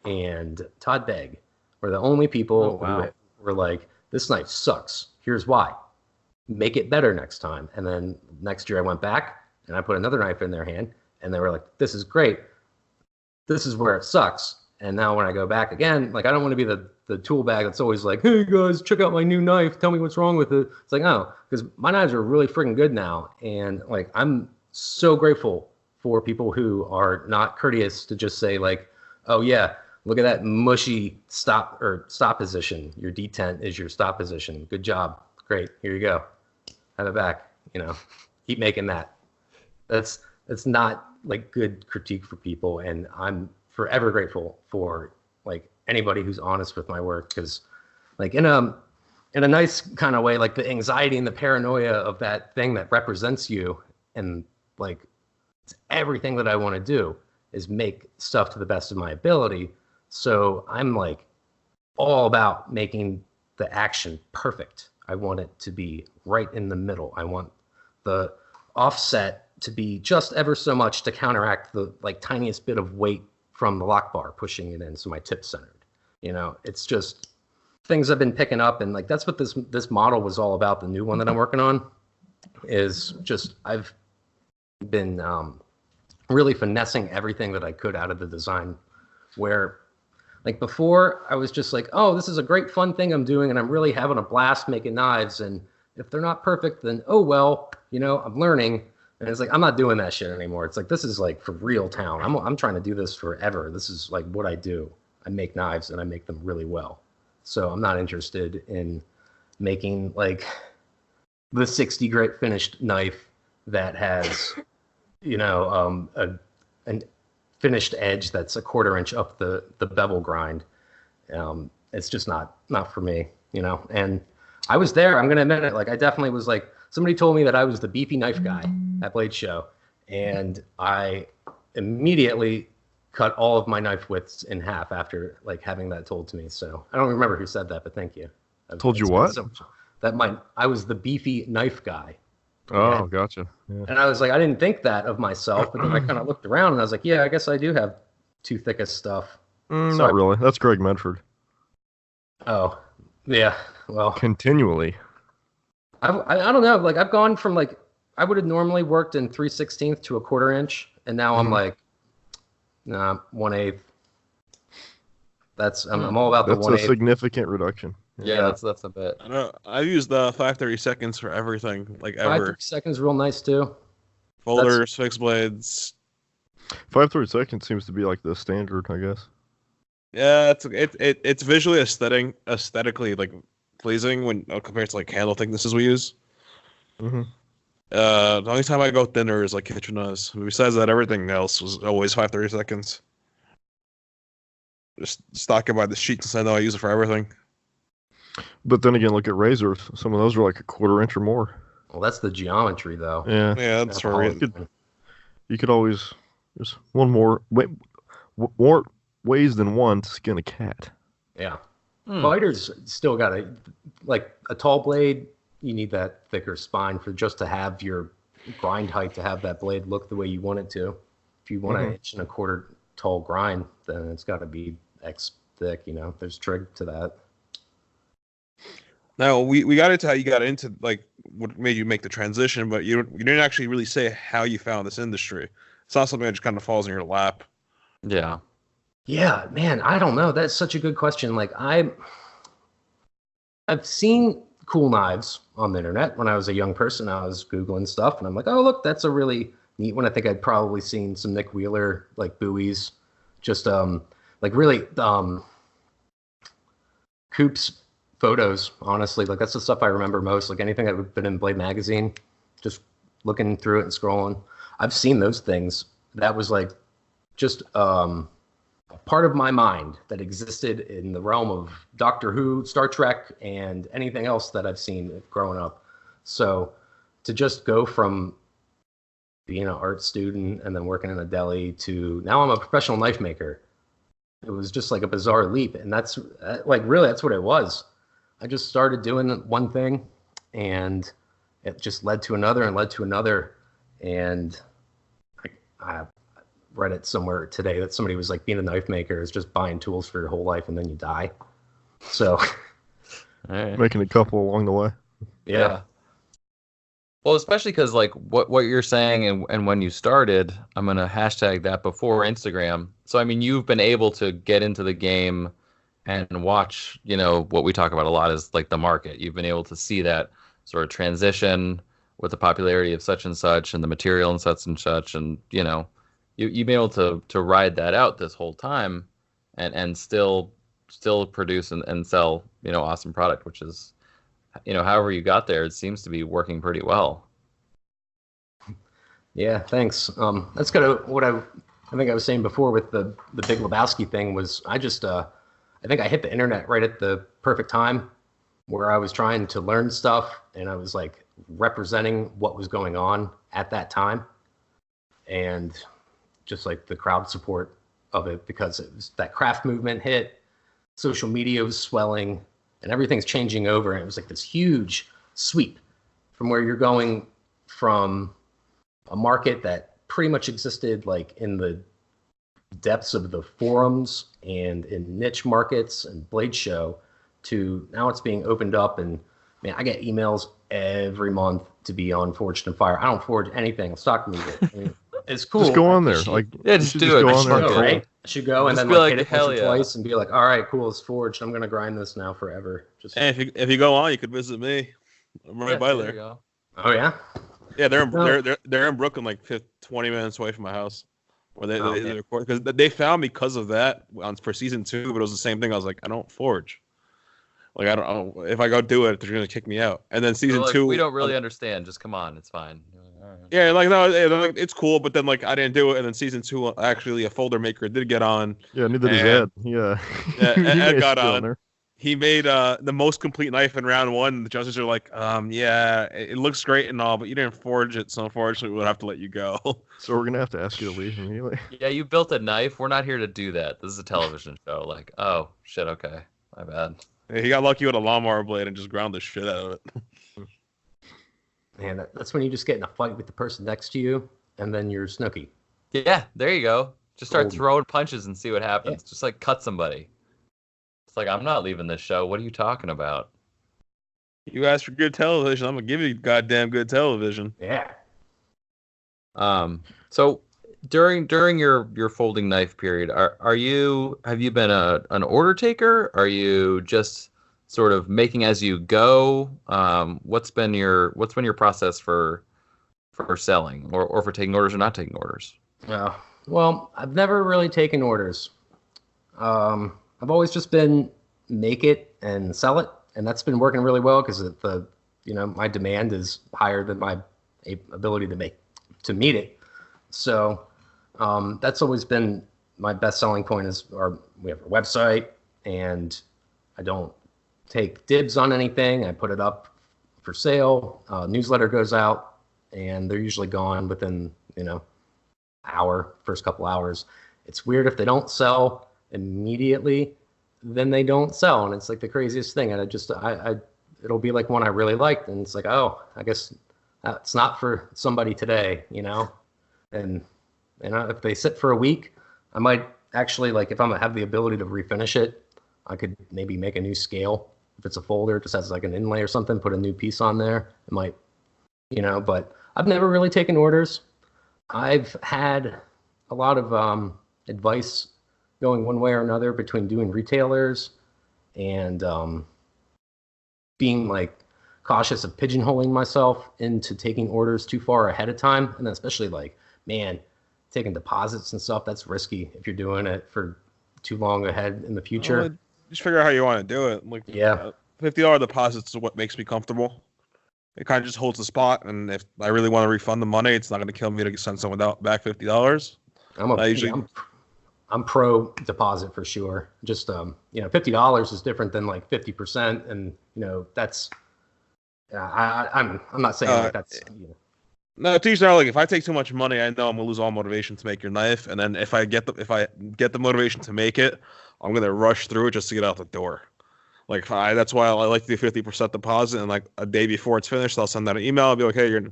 and Todd Begg were the only people who were like, "This knife sucks. Here's why. Make it better next time." And then next year I went back and I put another knife in their hand, and they were like, "This is great. This is where it sucks." And now when I go back again, like, I don't want to be the tool bag that's always like, "Hey guys, check out my new knife. Tell me what's wrong with it." It's like, no, because my knives are really freaking good now. And like, I'm so grateful for people who are not courteous to just say like, "Oh yeah, look at that mushy stop position. Your detent is your stop position. Good job. Great. Here you go. Have it back. Keep making that." That's not like good critique for people. And I'm forever grateful for like anybody who's honest with my work, because like in a nice kind of way, like the anxiety and the paranoia of that thing that represents you, and like everything that I want to do is make stuff to the best of my ability. So I'm like all about making the action perfect. I want it to be right in the middle. I want the offset to be just ever so much to counteract the like tiniest bit of weight from the lock bar pushing it in, so my tip's centered. It's just things I've been picking up, and like that's what this model was all about. The new one that I'm working on is just I've been really finessing everything that I could out of the design, where like before I was just like, "Oh, this is a great fun thing I'm doing, and I'm really having a blast making knives, and if they're not perfect, then oh well, I'm learning." And it's like, I'm not doing that shit anymore. It's like, this is like for real town. I'm trying to do this forever. This is like what I do. I make knives and I make them really well. So I'm not interested in making like the 60 grit finished knife that has, a finished edge that's a 1/4 inch up the bevel grind. It's just not for me, and I was there. I'm going to admit it. Like, I definitely was like, somebody told me that I was the beefy knife guy at Blade Show, and I immediately cut all of my knife widths in half after like having that told to me. So I don't remember who said that, but thank you. Told you what? I was the beefy knife guy. Oh, gotcha. Yeah. And I was like, I didn't think that of myself, but then I kind of looked around and I was like, yeah, I guess I do have too thick of stuff. Not really. That's Greg Medford. Oh, yeah. Well, continually. I don't know. Like, I've gone from like, I would have normally worked in 3/16 to a 1/4 inch, and now I'm like, nah, 1/8. I'm all about the 1/8. That's a significant reduction. Yeah, that's a bit. I know. I've used the 5/32 for everything, like ever. 5/32 real nice too. Folders, fixed blades. 5/32 seems to be like the standard, I guess. Yeah, it's visually aesthetically like pleasing when compared to like handle thicknesses we use. Mm-hmm. The only time I go thinner is like kitchen knives. Besides that, everything else was always 5/32. Just stocking by the sheet since I know I use it for everything. But then again, look at razors. Some of those are like a 1/4 inch or more. Well, that's the geometry, though. Yeah, that's right. You could always there's one more ways than one to skin a cat. Yeah, fighters still got a tall blade. You need that thicker spine for just to have your grind height to have that blade look the way you want it to. If you want an 1.25 inch tall grind, then it's got to be X thick. There's trig to that. Now we got into how you got into like what made you make the transition, but you didn't actually really say how you found this industry. It's not something that just kind of falls in your lap. Yeah. Yeah, man, I don't know. That's such a good question. Like I've seen cool knives on the internet. When I was a young person, I was Googling stuff and I'm like, oh, look, that's a really neat one. I think I'd probably seen some Nick Wheeler, like buoys, just like really Coop's photos, honestly. Like that's the stuff I remember most. Like anything that would have been in Blade magazine, just looking through it and scrolling. I've seen those things. That was like just a part of my mind that existed in the realm of Doctor Who, Star Trek, and anything else that I've seen growing up. So to just go from being an art student and then working in a deli to now I'm a professional knife maker, it was just like a bizarre leap. And that's like, really, that's what it was. I just started doing one thing and it just led to another and led to another. And I read it somewhere today that somebody was like, being a knife maker is just buying tools for your whole life and then you die. So making a couple along the way. Yeah. Well, especially because like what you're saying and when you started, I'm going to hashtag that before Instagram. So, I mean, you've been able to get into the game and watch, what we talk about a lot is like the market. You've been able to see that sort of transition with the popularity of such and such and the material and such. And, you've been able to ride that out this whole time and still produce and sell, awesome product, which is, however you got there, it seems to be working pretty well. Yeah, thanks. That's kind of what I think I was saying before with the Big Lebowski thing was I think I hit the internet right at the perfect time where I was trying to learn stuff and I was like representing what was going on at that time and just like the crowd support of it because it was that craft movement hit, social media was swelling, and everything's changing over. And it was like this huge sweep from where you're going from a market that pretty much existed like in the depths of the forums and in niche markets and Blade Show to now it's being opened up. And man, I get emails every month to be on Forged and Fire. I don't forge anything. Stock media. I mean, it's cool. Just go on there. Like, just do it. Go on there. Right? I should go and just then like, like, hit it hell once or yeah. twice and be like, all right, cool, it's forged. I'm gonna grind this now forever. Just And if you go on, you could visit me. I'm right by there. oh yeah, Yeah, they're in Brooklyn, like 20 minutes away from my house. Where they record because they found me because of that for season 2, but it was the same thing. I was like, I don't forge. Like I don't know if I go do it, they're gonna kick me out. And then season 2, we don't really understand. Just come on, it's fine. All right. Yeah, like no, it's cool, but then like I didn't do it, and then season 2, actually a folder maker did get on. Yeah, neither does Ed. Yeah, Ed got on. There. He made the most complete knife in round 1. The judges are like, yeah, it looks great and all, but you didn't forge it, so unfortunately we'll have to let you go. So we're gonna have to ask you to leave immediately. Yeah, you built a knife. We're not here to do that. This is a television show. Like, oh shit, okay, my bad. He got lucky with a lawnmower blade and just ground the shit out of it. man, that's when you just get in a fight with the person next to you, and then you're Snooki. Yeah, there you go. Just start throwing punches and see what happens. Yeah. Just like cut somebody. It's like, I'm not leaving this show. What are you talking about? You asked for good television. I'm gonna give you goddamn good television. Yeah. So during your folding knife period, have you been an order taker? Are you just sort of making as you go? What's been your process for selling or for taking orders or not taking orders? Well, I've never really taken orders. I've always just been make it and sell it, and that's been working really well because my demand is higher than my ability to meet it. So that's always been my best selling point. We have a website, and I don't take dibs on anything. I put it up for sale. Newsletter goes out, and they're usually gone within first couple hours. It's weird if they don't sell immediately, then they don't sell, and it's like the craziest thing. And it'll be like one I really liked, and it's like, oh, I guess it's not for somebody today, And if they sit for a week, I might actually, like, if I have the ability to refinish it, I could maybe make a new scale if it's a folder, it just has like an inlay or something, put a new piece on there. It might, but I've never really taken orders. I've had a lot of advice going one way or another between doing retailers and being like cautious of pigeonholing myself into taking orders too far ahead of time. And then especially like, man, taking deposits and stuff, that's risky if you're doing it for too long ahead in the future. Well, just figure out how you want to do it. Like, yeah, $50 deposits is what makes me comfortable. It kind of just holds the spot, and if I really want to refund the money, it's not going to kill me to send someone back $50. I'm pro deposit for sure. Just $50 is different than like 50%, and that's I'm not saying like that's. No, to each their own. Like, if I take too much money, I know I'm gonna lose all motivation to make your knife, and then if I get the motivation to make it, I'm gonna rush through it just to get out the door. Like that's why I like to do 50% deposit, and like a day before it's finished, I'll send out an email. I'll be like, hey, your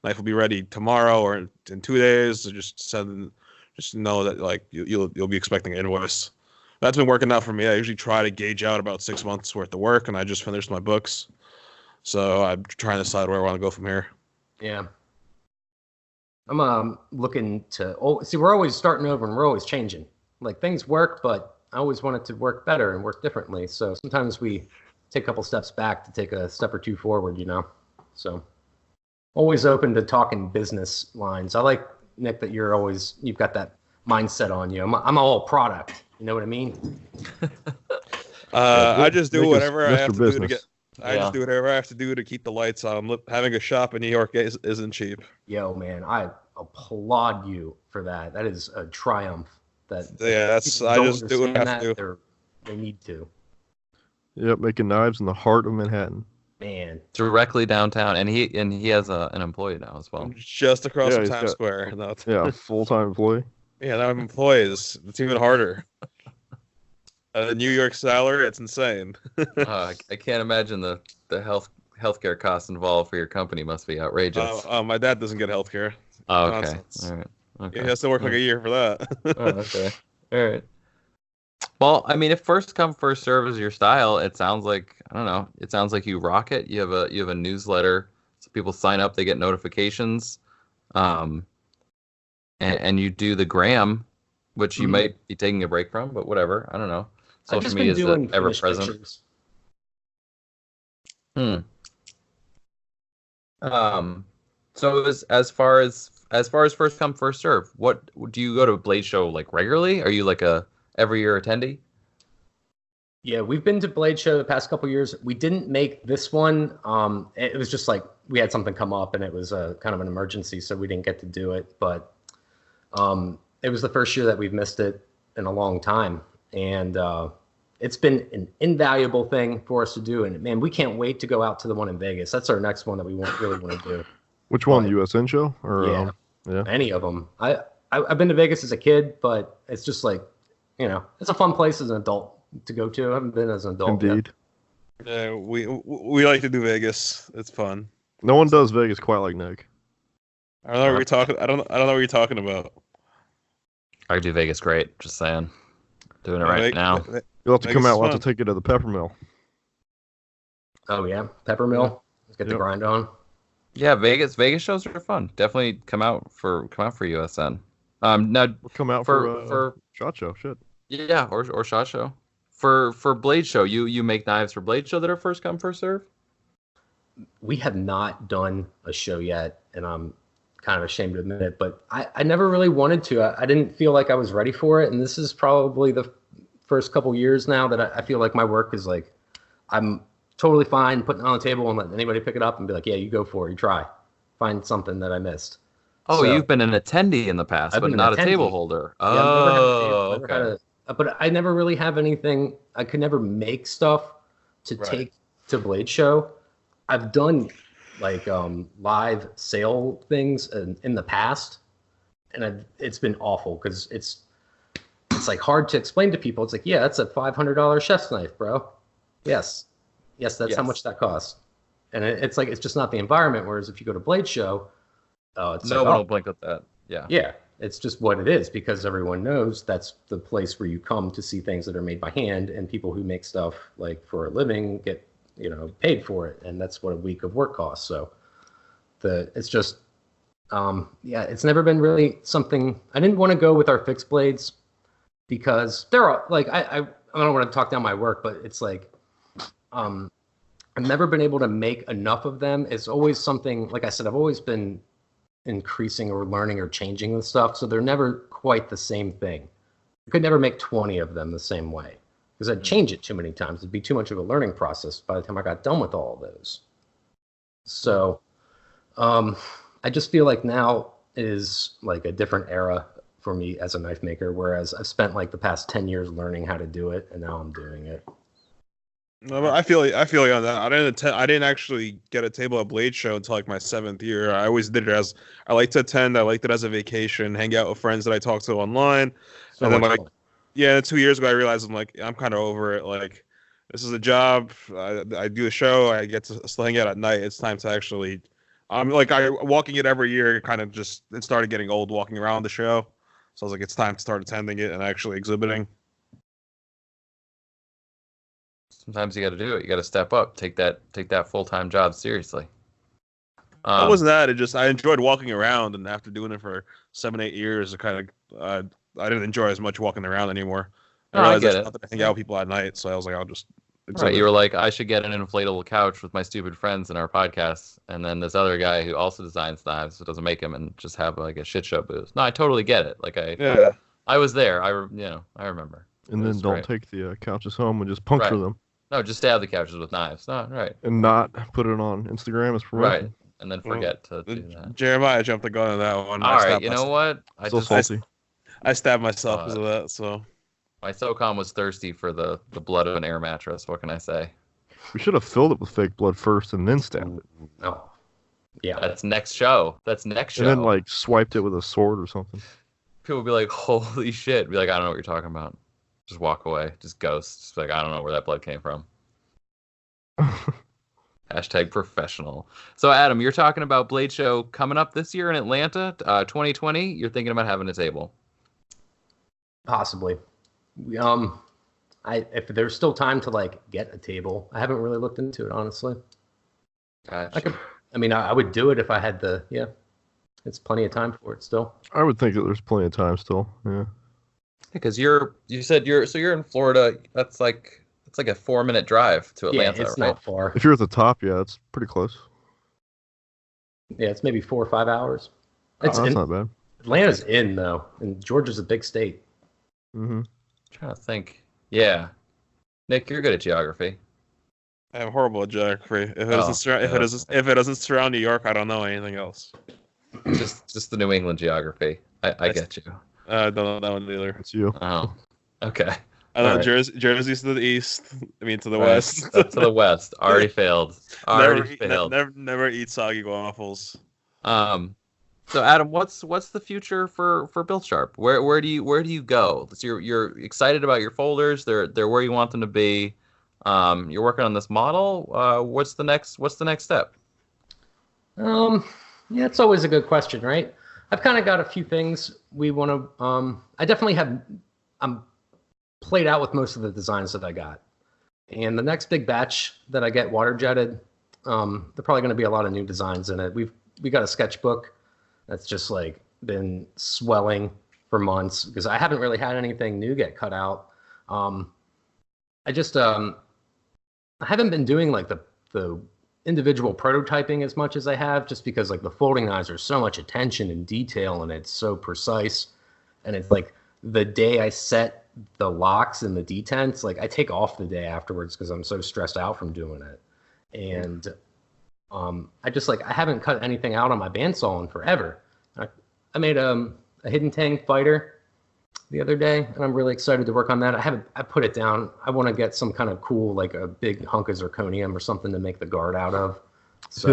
knife will be ready tomorrow or in 2 days. So just know that like you'll be expecting an invoice. That's been working out for me. I usually try to gauge out about 6 months worth of work, and I just finished my books, so I'm trying to decide where I want to go from here. Yeah. I'm looking to see. We're always starting over, and we're always changing. Like things work, but I always want it to work better and work differently. So sometimes we take a couple steps back to take a step or two forward. So always open to talking business lines. I like, Nick, that you've got that mindset on you. I'm all product. You know what I mean? I just do whatever I have to do to get. I Yeah. just do whatever I have to do to keep the lights on. Having a shop in New York isn't cheap. Yo, man, I applaud you for that. That is a triumph. I just do what I have to do. They need to. Yep, making knives in the heart of Manhattan. Man, Directly downtown, and he has an employee now as well. Just across from he's Times Square. Yeah, full-time employee. Yeah, now I'm employees. It's even harder. New York salary, it's insane. I can't imagine the healthcare costs involved for your company must be outrageous. My dad doesn't get healthcare. Oh, okay. Nonsense. All right. Okay. He has to work like a year for that. Oh, okay. All right. Well, I mean, if first come first serve is your style, it sounds like It sounds like you rock it. You have a newsletter, so people sign up, they get notifications, and you do the gram, which you might be taking a break from, but whatever. I don't know. Social media is ever present. So as far as first come first serve, what do you go to Blade Show like regularly? Are you like a every year attendee? Yeah, we've been to Blade Show the past couple years. We didn't make this one. It was just like we had something come up, and it was kind of an emergency, so we didn't get to do it. But it was the first year that we've missed it in a long time, and it's been an invaluable thing for us to do. And man, we can't wait to go out to the one in Vegas. That's our next one that we really want to do. Which one, the USN show? Or, yeah, any of them. I've been to Vegas as a kid, but it's just like, it's a fun place as an adult to go to. I haven't been as an adult Indeed. yet. Yeah, we like to do Vegas. It's fun. No one does Vegas quite like Nick. I don't know what you're talking. I don't know what you're talking about. I could do Vegas great. Just saying. Doing it right now. You'll have to come Vegas out. is We'll have fun. to take you to the Pepper Mill. Oh yeah, Peppermill. Let's get the grind on. Yeah, Vegas shows are fun. Definitely come out for USN. Now We'll come out for for SHOT Show. Shit. yeah, or SHOT Show. For Blade Show, you make knives for Blade Show that are first come first serve? We have not done a show yet, and I'm kind of ashamed to admit it, but I never really wanted to. I didn't feel like I was ready for it, and this is probably the first couple years now that I feel like my work is like, I'm totally fine putting it on the table and letting anybody pick it up and be like, yeah, you go for it, you try. Find something that I missed. Oh, So, you've been an attendee in the past, I've but been not a an attendee. table holder. Yeah, I've never had a table, Oh, never had okay. but I never really have anything. I could never make stuff to Right. take to Blade Show. I've done like live sale things in the past, and it's been awful because it's like hard to explain to people. It's like, yeah, that's a $500 chef's knife, bro. Yes, that's how Yes. much that costs. And it's like, it's just not the environment. Whereas if you go to Blade Show, it's No like, one oh, will blink at that. Yeah. yeah, it's just what it is because everyone knows that's the place where you come to see things that are made by hand, and people who make stuff like for a living get paid for it, and that's what a week of work costs. So it's just it's never been really something. I didn't want to go with our fixed blades because they're like I don't want to talk down my work, but it's like I've never been able to make enough of them. It's always something, like I said, I've always been increasing or learning or changing the stuff, so they're never quite the same thing. I could never make 20 of them the same way because I'd change it too many times. It'd be too much of a learning process by the time I got done with all of those. So I just feel like now is like a different era for me as a knife maker, whereas I've spent like the past 10 years learning how to do it, and now I'm doing it. No, but I feel you on that. I didn't actually get a table at Blade Show until like my 7th year. I always did it as I like to attend. I liked it as a vacation, hang out with friends that I talk to online. So and then much like, fun. yeah, 2 years ago I realized I'm kind of over it. Like, this is a job. I do a show. I get to still hang out at night. It's time to actually. I'm walking it every year. Kind of just it started getting old walking around the show. So I was like, it's time to start attending it and actually exhibiting. Sometimes you got to do it. You got to step up. Take that full-time job seriously. It wasn't that. It just I enjoyed walking around, and after doing it for 7-8 years, it kind of I didn't enjoy as much walking around anymore. No, I get it. Nothing to hang out with people at night, so I was like, I'll just exhibit. Right, you were like, I should get an inflatable couch with my stupid friends in our podcast, and then this other guy who also designs knives, but doesn't make them, and just have like a shit show booth. No, I totally get it. Like I was there. I remember. And then don't take the couches home and just puncture them. No, just stab the couches with knives. No, right. And not put it on Instagram as promotion. Right. And then forget to do that. Jeremiah jumped the gun on that one. All right, you know what? Salty. I stabbed myself because of that, so. My SOCOM was thirsty for the blood of an air mattress. What can I say? We should have filled it with fake blood first and then stabbed it. Oh, yeah. That's next show. And then like swiped it with a sword or something. People would be like, holy shit. Be like, I don't know what you're talking about. Just walk away. Just ghost. Just like, I don't know where that blood came from. Hashtag professional. So, Adam, you're talking about Blade Show coming up this year in Atlanta, 2020. You're thinking about having a table. Possibly. If there's still time to like get a table, I haven't really looked into it, honestly. Gotcha. I would do it if I had it's plenty of time for it still. I would think that there's plenty of time still. Yeah. Because you said you're in Florida. That's like it's like a 4-minute drive to Atlanta. Yeah, it's right? not far. If you're at the top, yeah, it's pretty close. Yeah, it's maybe 4 or 5 hours. That's not bad. Atlanta's in though, and Georgia's a big state. Mm-hmm. Trying to think. Yeah, Nick, you're good at geography. I'm horrible at geography. If it doesn't surround New York, I don't know anything else. Just the New England geography. I get you. I don't know that one either. It's you. Oh, okay. I know Right. Jersey's to the east. I mean, to the Right. west. Up to the west. Already failed. Failed. Never eat soggy waffles. So Adam, what's the future for BiltSharp? Where do you go? So you're excited about your folders. They're where you want them to be. You're working on this model. What's the next step? Yeah, it's always a good question, right? I've kind of got a few things we want to. I definitely have. I'm played out with most of the designs that I got, and the next big batch that I get water jetted, they're probably going to be a lot of new designs in it. We got a sketchbook that's just like been swelling for months because I haven't really had anything new get cut out. I just I haven't been doing like the individual prototyping as much as I have, just because like the folding knives are so much attention and detail and it's so precise, and it's like the day I set the locks and the detents, like I take off the day afterwards because I'm so stressed out from doing it. And I just like I haven't cut anything out on my bandsaw in forever. I made a hidden tang fighter the other day, and I'm really excited to work on that. I put it down. I want to get some kind of cool, like a big hunk of zirconium or something to make the guard out of. So,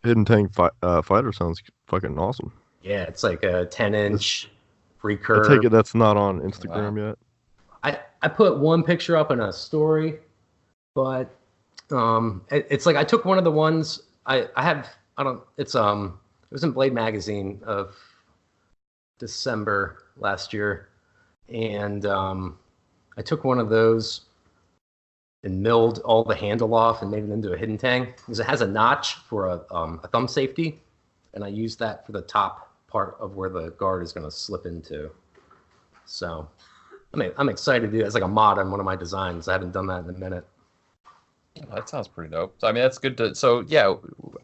Hidden tang fighter sounds fucking awesome. Yeah, it's like a 10-inch recurve. I take it that's not on Instagram yet. I put one picture up in a story, but it's like I took one of the ones it was in Blade magazine of December last year, and I took one of those. and milled all the handle off and made it into a hidden tang because it has a notch for a thumb safety, and I used that for the top part of where the guard is going to slip into. So I'm excited to do it as like a mod on one of my designs. I haven't done that in a minute. That sounds pretty dope. So I mean, that's good to. So yeah,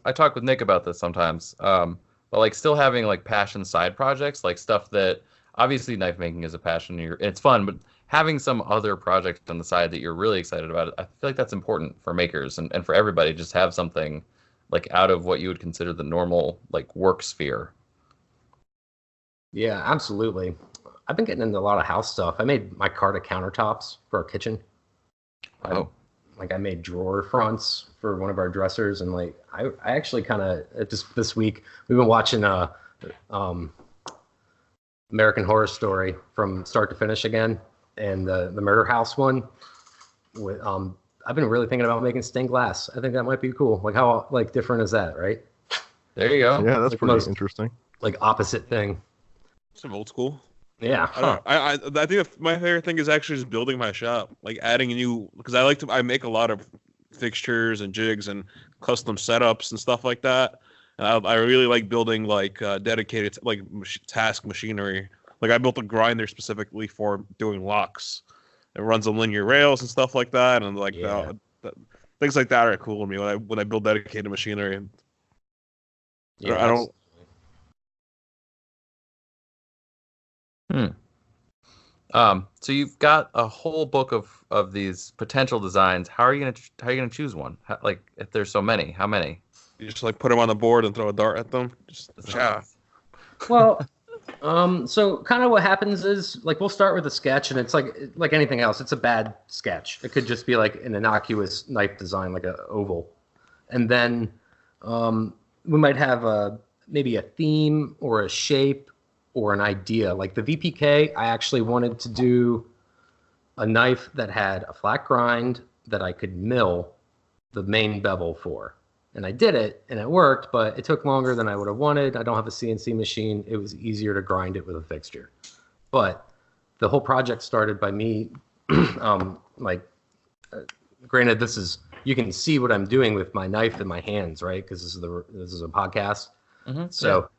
I talk with Nick about this sometimes. But like still having like passion side projects, like stuff that obviously knife making is a passion. It's fun, but having some other project on the side that you're really excited about, I feel like that's important for makers and for everybody. Just have something like out of what you would consider the normal like work sphere. Yeah, absolutely. I've been getting into a lot of house stuff. I made Micarta countertops for our kitchen. Oh. I made drawer fronts for one of our dressers, and like I actually kind of just this week we've been watching American Horror Story from start to finish again, and the Murder House one. With I've been really thinking about making stained glass. I think that might be cool. Like how like different is that, right? There you go. Yeah, that's like pretty interesting. Like opposite thing. Some old school. Yeah. I think my favorite thing is actually just building my shop, like adding a new, because I make a lot of fixtures and jigs and custom setups and stuff like that. And I really like building like dedicated like task machinery. Like I built a grinder specifically for doing locks. It runs on linear rails and stuff like that, and like things like that are cool to me when I build dedicated machinery. Yeah, I don't. So you've got a whole book of these potential designs. How are you gonna choose one? Like if there's so many, how many? You just like put them on the board and throw a dart at them. Just Well, so kind of what happens is like we'll start with a sketch, and it's like anything else. It's a bad sketch. It could just be like an innocuous knife design, like an oval, and then we might have maybe a theme or a shape or an idea. Like the VPK, I actually wanted to do a knife that had a flat grind that I could mill the main bevel for. And I did it, and it worked, but it took longer than I would have wanted. I don't have a CNC machine. It was easier to grind it with a fixture. But the whole project started by me, granted, you can see what I'm doing with my knife in my hands, right? Because this is a podcast. Mm-hmm. So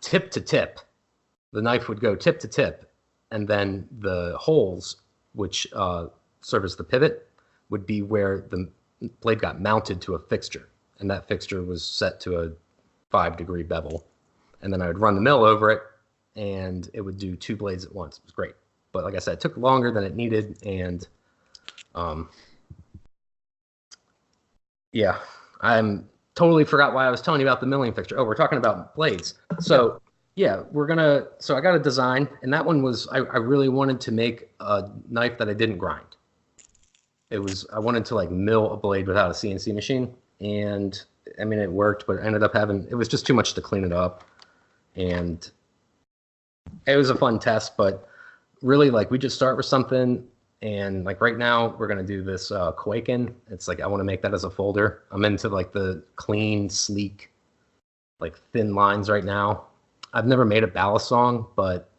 tip to tip, the knife would go tip to tip, and then the holes, which serve as the pivot, would be where the blade got mounted to a fixture. And that fixture was set to a 5-degree bevel. And then I would run the mill over it, and it would do 2 blades at once. It was great. But like I said, it took longer than it needed, and I'm totally forgot why I was telling you about the milling fixture. Oh, we're talking about blades. So yeah, so I got a design, and that one was, I really wanted to make a knife that I didn't grind. I wanted to like mill a blade without a CNC machine. And I mean, it worked, but it was just too much to clean it up. And it was a fun test, but really like we just start with something. And like right now we're going to do this Quaken. It's like, I want to make that as a folder. I'm into like the clean, sleek, like thin lines right now. I've never made a ballast song, but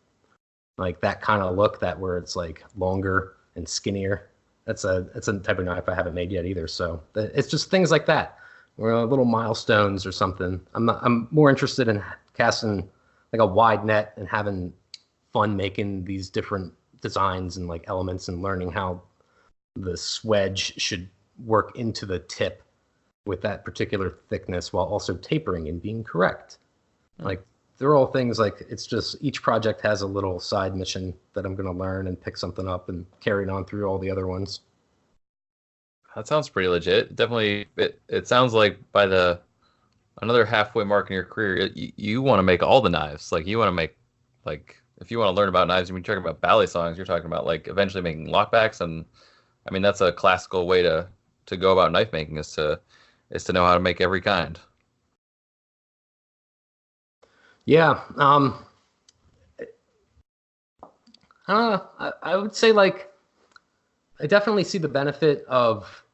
like that kind of look where it's like longer and skinnier. It's a type of knife I haven't made yet either. So it's just things like that, or little milestones or something. I'm more interested in casting like a wide net and having fun making these different designs and like elements and learning how the swedge should work into the tip with that particular thickness while also tapering and being correct. Like they're all things like, it's just each project has a little side mission that I'm going to learn and pick something up and carry it on through all the other ones. That sounds pretty legit. Definitely, it sounds like by another halfway mark in your career, you want to make all the knives. Like you want to make, like if you want to learn about knives, you're talking about ballet songs. You're talking about like eventually making lockbacks, and I mean that's a classical way to go about knife making is to know how to make every kind. Yeah. I would say like I definitely see the benefit of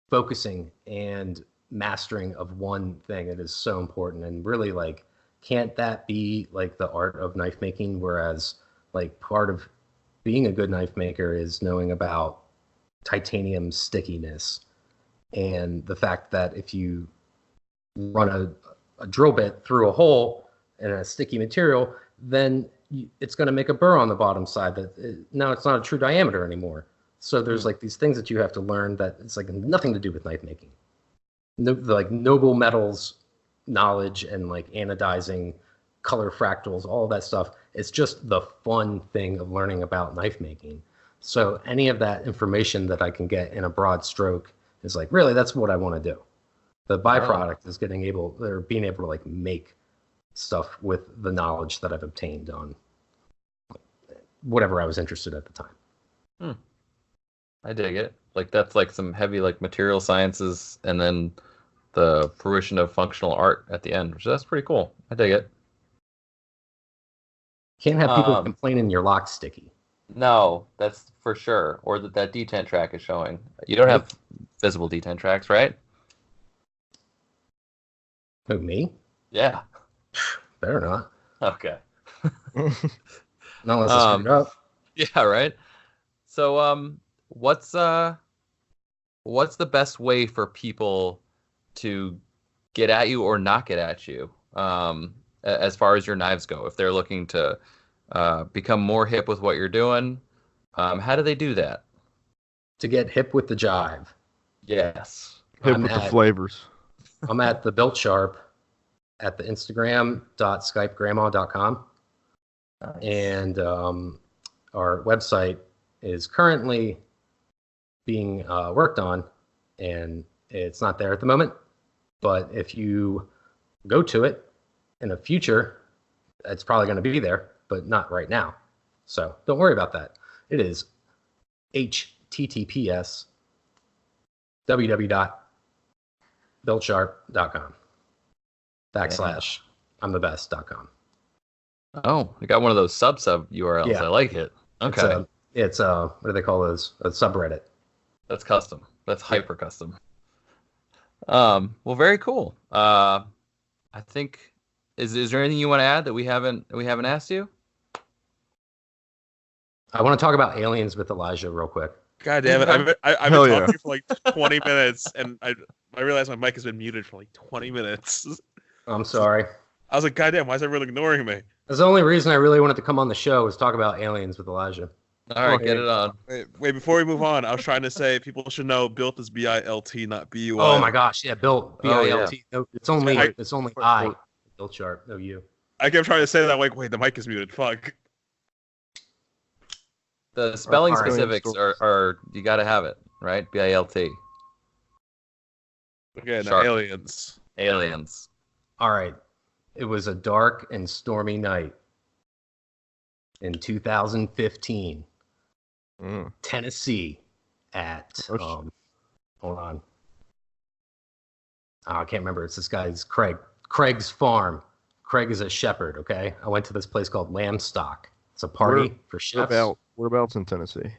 focusing and mastering of one thing. It is so important, and really like can't that be like the art of knife making, whereas like part of being a good knife maker is knowing about titanium stickiness, and the fact that if you run a drill bit through a hole in a sticky material, then it's going to make a burr on the bottom side now it's not a true diameter anymore. So there's like these things that you have to learn that it's like nothing to do with knife making. Like noble metals knowledge and like anodizing, color fractals, all of that stuff. It's just the fun thing of learning about knife making. So any of that information that I can get in a broad stroke is like, really, that's what I want to do. The byproduct is being able to like make stuff with the knowledge that I've obtained on whatever I was interested at the time. I dig it. Like that's like some heavy like material sciences and then the fruition of functional art at the end, which that's pretty cool. I dig it. Can't have people complaining your lock's sticky. No, that's for sure. Or that detent track is showing. You don't have visible detent tracks, right? Who, me? Yeah. Better not. Okay. Not unless I screwed up. Yeah, right. So, what's the best way for people to get at you or not get at you, as far as your knives go? If they're looking to become more hip with what you're doing, how do they do that? To get hip with the jive. Yes. Hip with the flavors. I'm at the BiltSharp at the Instagram.skypegrandma.com. Nice. And our website is currently being worked on, and it's not there at the moment. But if you go to it in the future, it's probably going to be there, but not right now. So don't worry about that. It is https www.biltsharp.com / I'm the best.com. Oh, I got one of those sub URLs. Yeah. I like it. Okay. It's what do they call those? A subreddit. That's custom. That's hyper custom. Well, very cool. I think is there anything you want to add that we haven't asked you? I want to talk about Aliens with Elijah real quick. God damn it! I've been talking to you for like 20 minutes, and I realized my mic has been muted for like 20 minutes. I'm sorry. I was like, God damn, why is everyone ignoring me? That's the only reason I really wanted to come on the show was talk about Aliens with Elijah. All right, get it on. Wait, before we move on, I was trying to say people should know Bilt is BILT, not BUI. Oh my gosh, yeah, Bilt, BILT. yeah. No, it's only I, BiltSharp, no you. I kept trying to say that, like, wait, the mic is muted. Fuck. The spelling All right. specifics are you got to have it, right? BILT. Okay, now Sharp. aliens. Aliens. All right. It was a dark and stormy night in 2015, Tennessee at, hold on. Oh, I can't remember. It's this guy's Craig's farm. Craig is a shepherd, okay? I went to this place called Lambstock. It's a party for chefs. Whereabouts in Tennessee?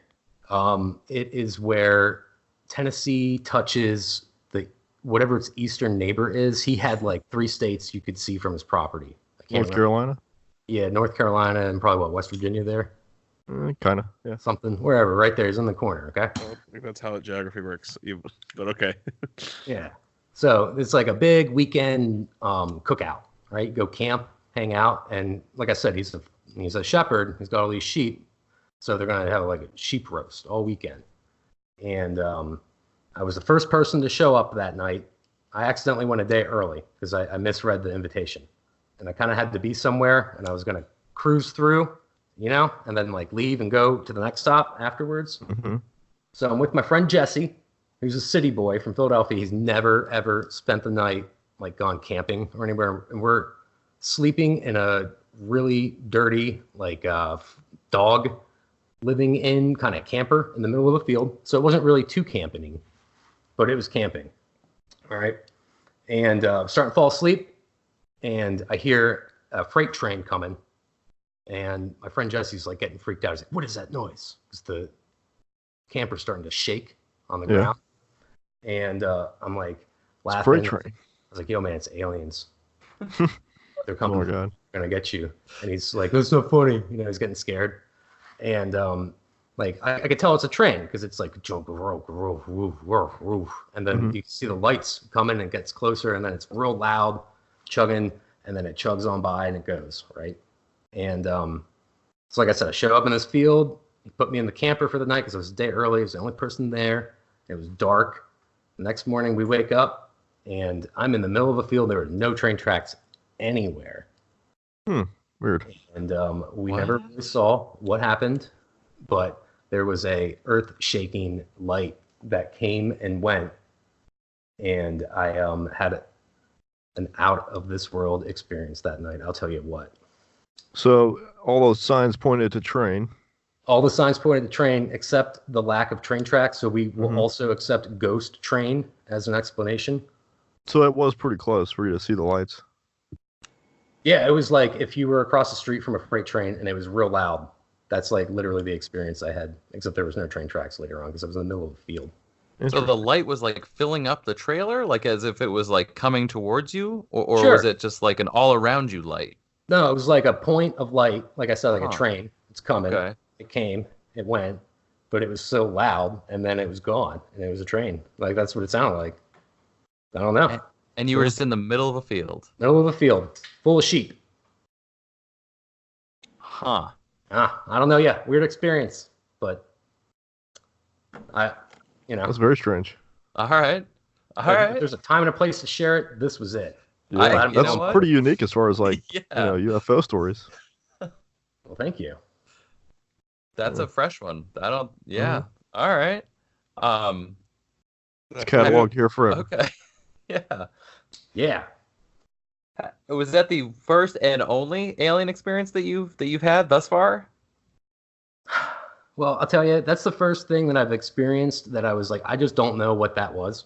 It is where Tennessee touches whatever its eastern neighbor is. He had like 3 states you could see from his property. North Carolina? Yeah, North Carolina and probably West Virginia there. Kind of, yeah. Something, wherever, right there. He's in the corner, okay? I think that's how geography works, but okay. Yeah. So it's like a big weekend cookout, right? You go camp, hang out, and like I said, he's a shepherd. He's got all these sheep, so they're gonna have like a sheep roast all weekend. And I was the first person to show up that night. I accidentally went a day early because I misread the invitation, and I kind of had to be somewhere, and I was gonna cruise through, and then like leave and go to the next stop afterwards. Mm-hmm. So I'm with my friend Jesse, who's a city boy from Philadelphia. He's never ever spent the night like gone camping or anywhere, and we're sleeping in a really dirty like dog living in kind of camper in the middle of a field. So it wasn't really too camping, but it was camping. All right. And I'm starting to fall asleep, and I hear a freight train coming, and my friend Jesse's like getting freaked out. He's like, "What is that noise?" Because the camper's starting to shake on the ground. And I'm like laughing. Freight train. I was like, "Yo, man, it's aliens. They're coming. Oh my God. They're gonna get you." And he's like, "That's not funny." He's getting scared. And like I could tell it's a train because it's like jump, roof, roof, roof, roof, roof, and then you can see the lights coming and it gets closer, and then it's real loud, chugging, and then it chugs on by and it goes right. And so, like I said, I show up in this field. He put me in the camper for the night because it was a day early. I was the only person there. It was dark. The next morning we wake up and I'm in the middle of a field. There were no train tracks anywhere. Weird. And we never really saw what happened, but there was a earth-shaking light that came and went, and I had an out-of-this-world experience that night. I'll tell you what. So all those signs pointed to train. All the signs pointed to train except the lack of train tracks, so we will also accept ghost train as an explanation. So it was pretty close for you to see the lights. Yeah, it was like if you were across the street from a freight train and it was real loud. That's like literally the experience I had, except there was no train tracks later on because I was in the middle of the field. So the light was like filling up the trailer, like as if it was like coming towards you, or Sure. was it just like an all around you light? No, it was like a point of light, like I said, like a train. It's coming. Okay. It came, it went, but it was so loud, and then it was gone, and it was a train. Like that's what it sounded like. I don't know. And you were just in the middle of a field. Middle of a field, full of sheep. Huh. I don't know. Yeah, weird experience, but That's very strange. All right. If there's a time and a place to share it, this was it. Yeah, you that's know what? pretty unique as far as like Yeah. UFO stories. Well, thank you. That's a fresh one. I don't. Yeah. All right. It's cataloged here forever. Okay. Yeah. Yeah. Was that the first and only alien experience that you've had thus far? Well, I'll tell you, that's the first thing that I've experienced that I was like, I just don't know what that was.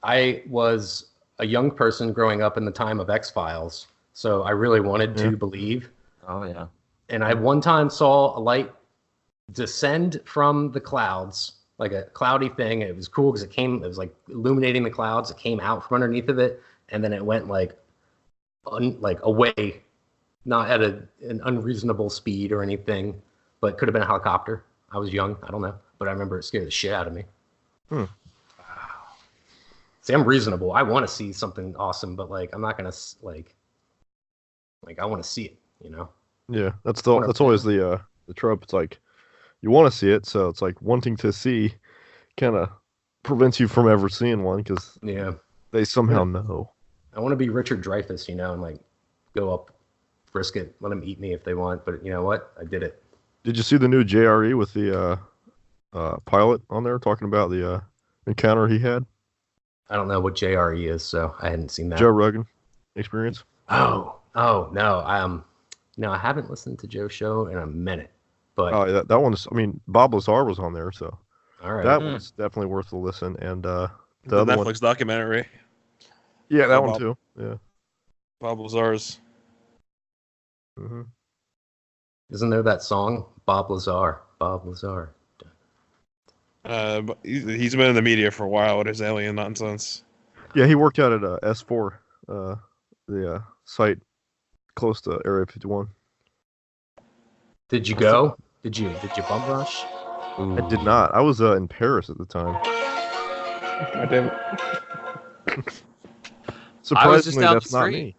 I was a young person growing up in the time of X-Files, so I really wanted to believe. Oh yeah. And I one time saw a light descend from the clouds, like a cloudy thing. It was cool because it was like illuminating the clouds. It came out from underneath of it, and then it went like away, not at an unreasonable speed or anything, but could have been a helicopter. I was young, I don't know, but I remember it scared the shit out of me. See, I'm reasonable. I want to see something awesome, but like I'm not gonna like I want to see it, you know. Yeah, that's always the trope. It's like you want to see it, so it's like wanting to see kind of prevents you from ever seeing one because they somehow know. I want to be Richard Dreyfuss, you know, and like go up, frisk it, let them eat me if they want. But you know what? I did it. Did you see the new JRE with the pilot on there talking about the encounter he had? I don't know what JRE is, so I hadn't seen that. Joe Rogan experience. Oh no, no, I haven't listened to Joe's show in a minute. But that one's. I mean, Bob Lazar was on there, so all right, that one's definitely worth a listen. And the other Netflix one, documentary. Yeah, that one Bob, too. Yeah, Bob Lazar's. Isn't there that song, Bob Lazar? Bob Lazar. But he's been in the media for a while with his alien nonsense. Yeah, he worked out at S4, the site close to Area 51. Did you go? Did you bum rush? I did not. I was in Paris at the time. I didn't. Surprisingly, that's not me.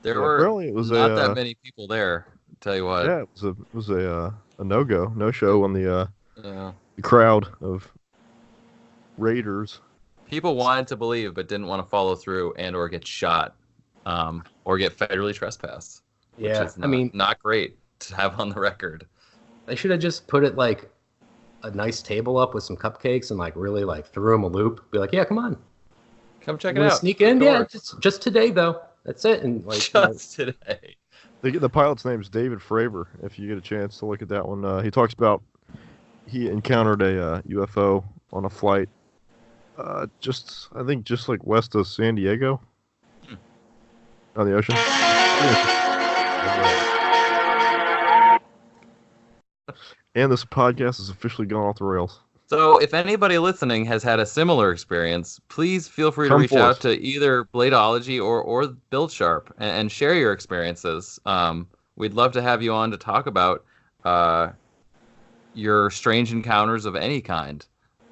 There were it was not that many people there. Tell you what. Yeah, it was a no show on the crowd of raiders. People wanted to believe but didn't want to follow through and or get shot, or get federally trespassed. Yeah, which is not great to have on the record. They should have just put it like a nice table up with some cupcakes and like really like threw them a loop. Be like, yeah, come on, come check it out. Sneak in, yeah, just today though. That's it, and like just today. The pilot's name's David Fravor. If you get a chance to look at that one, he talks about he encountered a UFO on a flight, I think just like west of San Diego, on the ocean. And this podcast has officially gone off the rails. So if anybody listening has had a similar experience, please feel free to reach out to either Bladeology or BiltSharp and share your experiences. we'd love to have you on to talk about your strange encounters of any kind,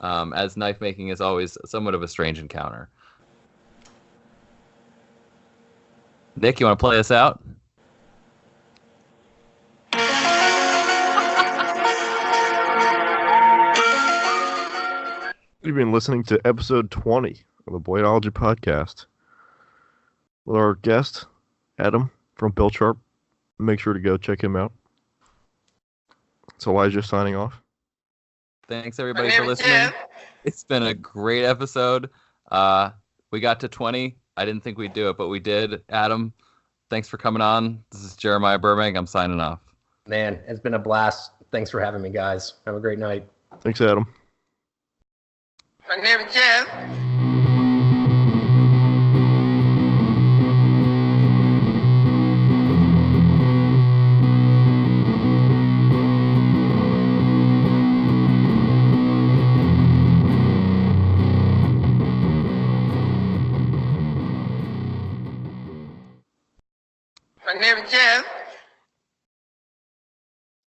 as knife making is always somewhat of a strange encounter. Nick, you want to play us out? You've been listening to episode 20 of the Bladeology podcast with our guest, Adam from BiltSharp. Make sure to go check him out. It's Elijah signing off. Thanks, everybody, for listening. It's been a great episode. We got to 20. I didn't think we'd do it, but we did. Adam, thanks for coming on. This is Jeremiah Burbank. I'm signing off. Man, it's been a blast. Thanks for having me, guys. Have a great night. Thanks, Adam. My name is Jeff.